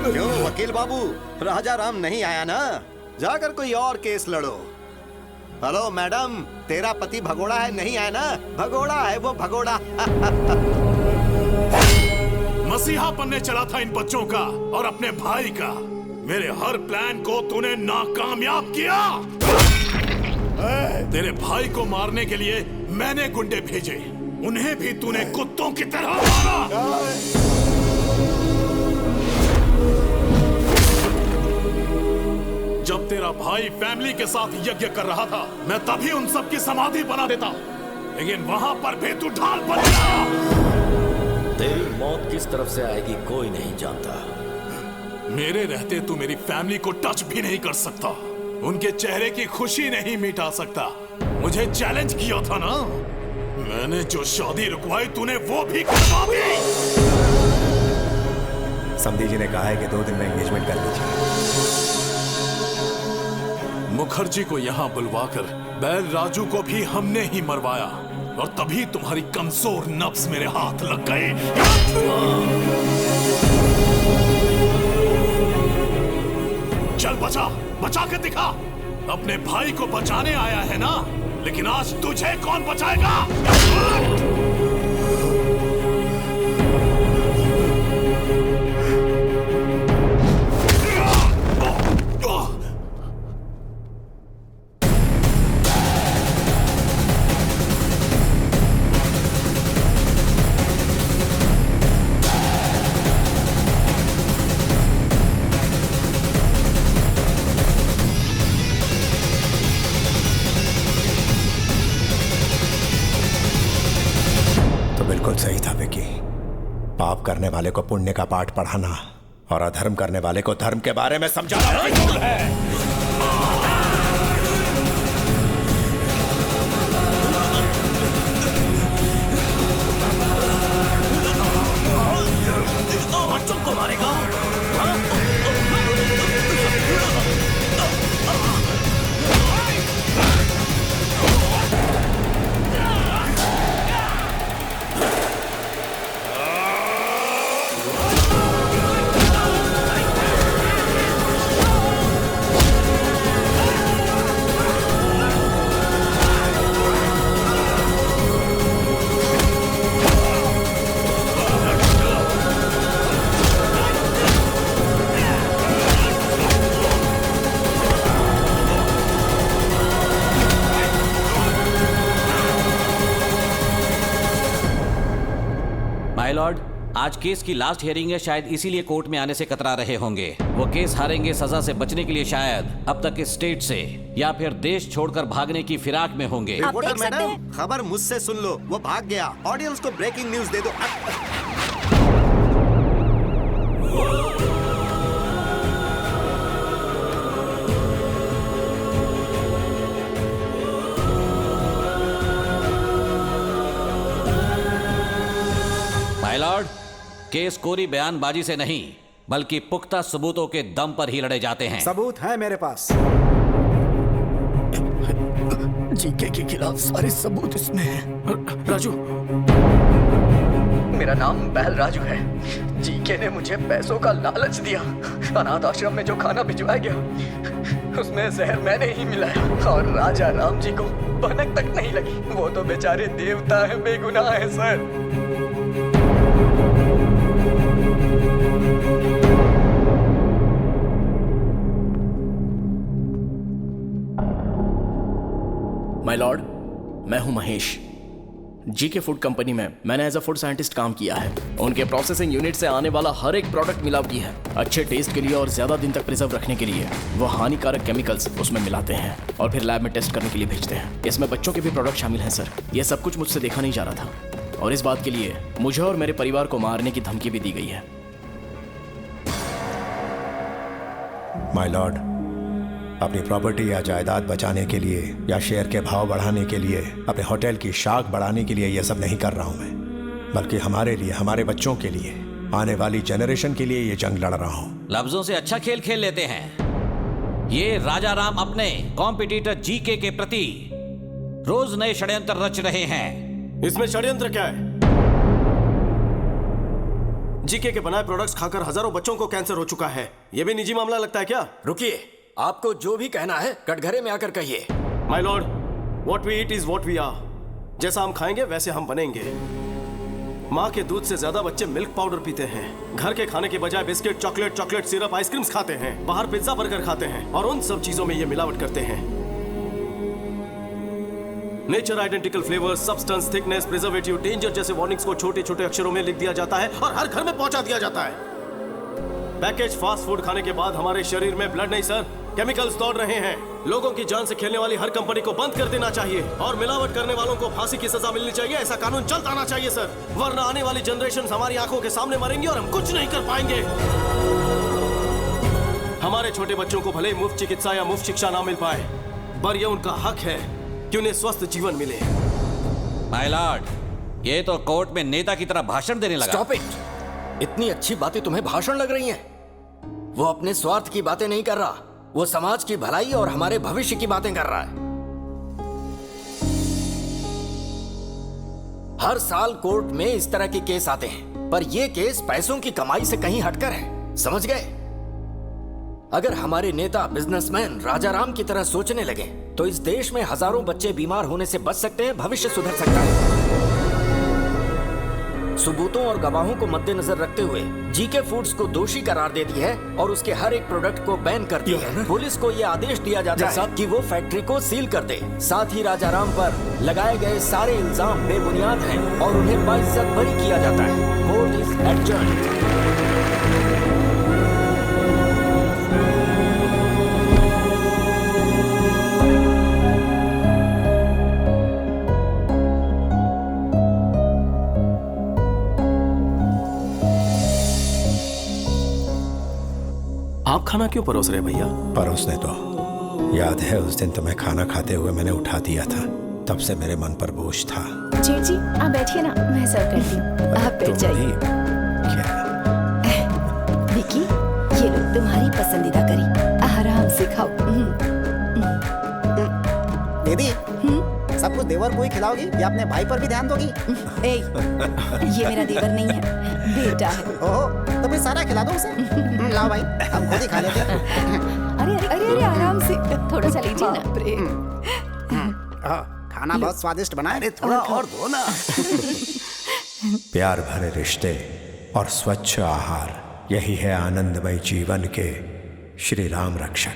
क्यों वकील बाबू, राजा राम नहीं आया ना? जाकर कोई और केस लड़ो। हेलो मैडम, तेरा पति भगोड़ा है, नहीं आया ना? भगोड़ा है वो, भगोड़ा। मसीहा बनने चला था इन बच्चों का और अपने भाई का। मेरे हर प्लान को तूने नाकामयाब किया। तेरे भाई को मारने के लिए मैंने गुंडे भेजे, उन्हें भी तूने कुत्तों की तरह मारा। जब तेरा भाई फैमिली के साथ यज्ञ कर रहा था, मैं तभी उन सब की समाधि बना देता, लेकिन वहां पर भी तू ढाल बन गया। तेरी मौत किस तरफ से आएगी कोई नहीं जानता। मेरे रहते तू मेरी फैमिली को टच भी नहीं कर सकता, उनके चेहरे की खुशी नहीं मिटा सकता। मुझे चैलेंज किया था ना, मैंने जो शादी रुकवाई तूने वो भी करवा दी। समधी जी ने कहा है कि 2 दिन में एंगेजमेंट कर लीजिए। मुखर्जी को यहाँ बुलवाकर बैल राजू को भी हमने ही मरवाया, और तभी तुम्हारी कमजोर नब्ज मेरे हाथ लग गए। चल बचा, बचा के दिखा। अपने भाई को बचाने आया है ना, लेकिन आज तुझे कौन बचाएगा? सही था विकी। पाप करने वाले को पुण्य का पाठ पढ़ाना और अधर्म करने वाले को धर्म के बारे में समझाना फिजूल है। बच्चों को मारेगा? माय लॉर्ड, आज केस की लास्ट हियरिंग है, शायद इसीलिए कोर्ट में आने से कतरा रहे होंगे। वो केस हारेंगे सजा से बचने के लिए शायद अब तक इस स्टेट से या फिर देश छोड़कर भागने की फिराक में होंगे। रिपोर्टर मैडम, खबर मुझसे सुन लो, वो भाग गया। ऑडियंस को ब्रेकिंग न्यूज दे दो। माय लॉर्ड, केस कोरी बयानबाजी से नहीं बल्कि पुख्ता सबूतों के दम पर ही लड़े जाते हैं। सबूत है मेरे पास। जीके के खिलाफ सारे सबूत इसमें हैं। राजू, मेरा नाम बैल राजू है। जीके ने मुझे पैसों का लालच दिया। अनाथ आश्रम में जो खाना भिजवाया गया उसमें जहर मैंने ही मिलाया, और राजा राम जी को भनक तक नहीं लगी। वो तो बेचारे देवता है, बेगुनाह है सर। माय लॉर्ड, मैं हूं महेश। जीके फूड कंपनी में मैंने एज अ फूड साइंटिस्ट काम किया है। उनके प्रोसेसिंग यूनिट से आने वाला हर एक प्रोडक्ट मिलावटी है। अच्छे टेस्ट के लिए और ज्यादा दिन तक प्रिजर्व रखने के लिए वो हानिकारक केमिकल्स उसमें मिलाते हैं और फिर लैब में टेस्ट करने के लिए भेजते हैं। इसमें बच्चों के भी प्रोडक्ट शामिल हैं सर। ये सब कुछ मुझसे देखा नहीं जा रहा था और इस बात के लिए मुझे और मेरे परिवार को मारने की धमकी भी दी गई है। माय लॉर्ड, अपनी प्रॉपर्टी या जायदाद बचाने के लिए या शेयर के भाव बढ़ाने के लिए, अपने होटल की शाख बढ़ाने के लिए ये सब नहीं कर रहा हूं मैं, बल्कि हमारे लिए, हमारे बच्चों के लिए, आने वाली जनरेशन के लिए ये जंग लड़ रहा हूं। लफ्जों से अच्छा खेल खेल लेते हैं। ये राजा राम अपने कॉम्पिटिटर जीके के प्रति रोज नए षड्यंत्र रच रहे हैं। इसमें षड्यंत्र क्या है? जीके के बनाए प्रोडक्ट्स खाकर हजारों बच्चों को कैंसर हो चुका है। यह भी निजी मामला लगता है क्या? रुकिए, आपको जो भी कहना है कटघरे में आकर कहिए। My lord, what we eat is what we are. जैसा हम खाएंगे वैसे हम बनेंगे। माँ के दूध से ज्यादा बच्चे मिल्क पाउडर पीते हैं। घर के खाने के बजाय बिस्किट, चॉकलेट सिरप, आइसक्रीम्स खाते हैं। बाहर पिज्जा बर्गर खाते हैं और उन सब चीजों में ये मिलावट करते हैं। Nature identical flavour, substance, thickness, preservative, danger जैसे वार्निंग्स को छोटे छोटे अक्षरों में लिख दिया जाता है और हर घर में पहुंचा दिया जाता है। पैकेज फास्ट फूड खाने के बाद हमारे शरीर में ब्लड नहीं सर, केमिकल्स दौड़ रहे हैं। लोगों की जान से खेलने वाली हर कंपनी को बंद कर देना चाहिए और मिलावट करने वालों को फांसी की सजा मिलनी चाहिए। ऐसा कानून जल्द आना चाहिए सर, वरना आने वाली जनरेशन हमारी आंखों के सामने मरेंगे और हम कुछ नहीं कर पाएंगे। हमारे छोटे बच्चों को भले मुफ्त चिकित्सा या मुफ्त शिक्षा ना मिल पाए, पर यह उनका हक है कि उन्हें स्वस्थ जीवन मिले। माय लॉर्ड, ये तो कोर्ट में नेता की तरह भाषण देने लगा। Stop it. इतनी अच्छी बातें तुम्हें भाषण लग रही हैं? वो अपने स्वार्थ की बातें नहीं कर रहा, वो समाज की भलाई और हमारे भविष्य की बातें कर रहा है। हर साल कोर्ट में इस तरह के केस आते हैं, पर ये केस पैसों की कमाई से कहीं हटकर है, समझ गए? अगर हमारे नेता बिजनेसमैन राजा राम की तरह सोचने लगे तो इस देश में हजारों बच्चे बीमार होने से बच सकते हैं, भविष्य सुधर सकता है। सबूतों और गवाहों को मद्देनजर रखते हुए जीके फूड्स को दोषी करार देती है और उसके हर एक प्रोडक्ट को बैन करती है। पुलिस को यह आदेश दिया जाता है कि वो फैक्ट्री को सील कर दे। साथ ही राजा राम पर लगाए गए सारे इल्जाम बेबुनियाद हैं और उन्हें बाइज्जत बरी किया जाता है। Court is adjourned. आप खाना क्यों परोस रहे भैया? परोसने तो याद है उस दिन तुम्हें खाना खाते हुए मैंने उठा दिया था, तब से मेरे मन पर बोझ था। जेठ जी आप बैठिए ना, मैं सर्व करती हूँ, आप बैठ जाइए। विकी, ये लो तुम्हारी पसंदीदा करी, आराम से खाओ। दीदी, सब कुछ देवर को ही खिलाओगी या अपने भाई पर भी ध्यान दोगी? ये मेरा देवर नहीं है, बेटा है। ओह, तो फिर सारा खिला दो उसे। लाओ भाई, हम खुद ही खा लेते हैं। अरे अरे अरे अरे आराम से, थोड़ा सा लीजिए ना। खाना बहुत स्वादिष्ट बना है, थोड़ा और दो ना। प्यार भरे रिश्ते और स्वच्छ आहार, यही है आनंदमय जीवन के श्री राम रक्षक।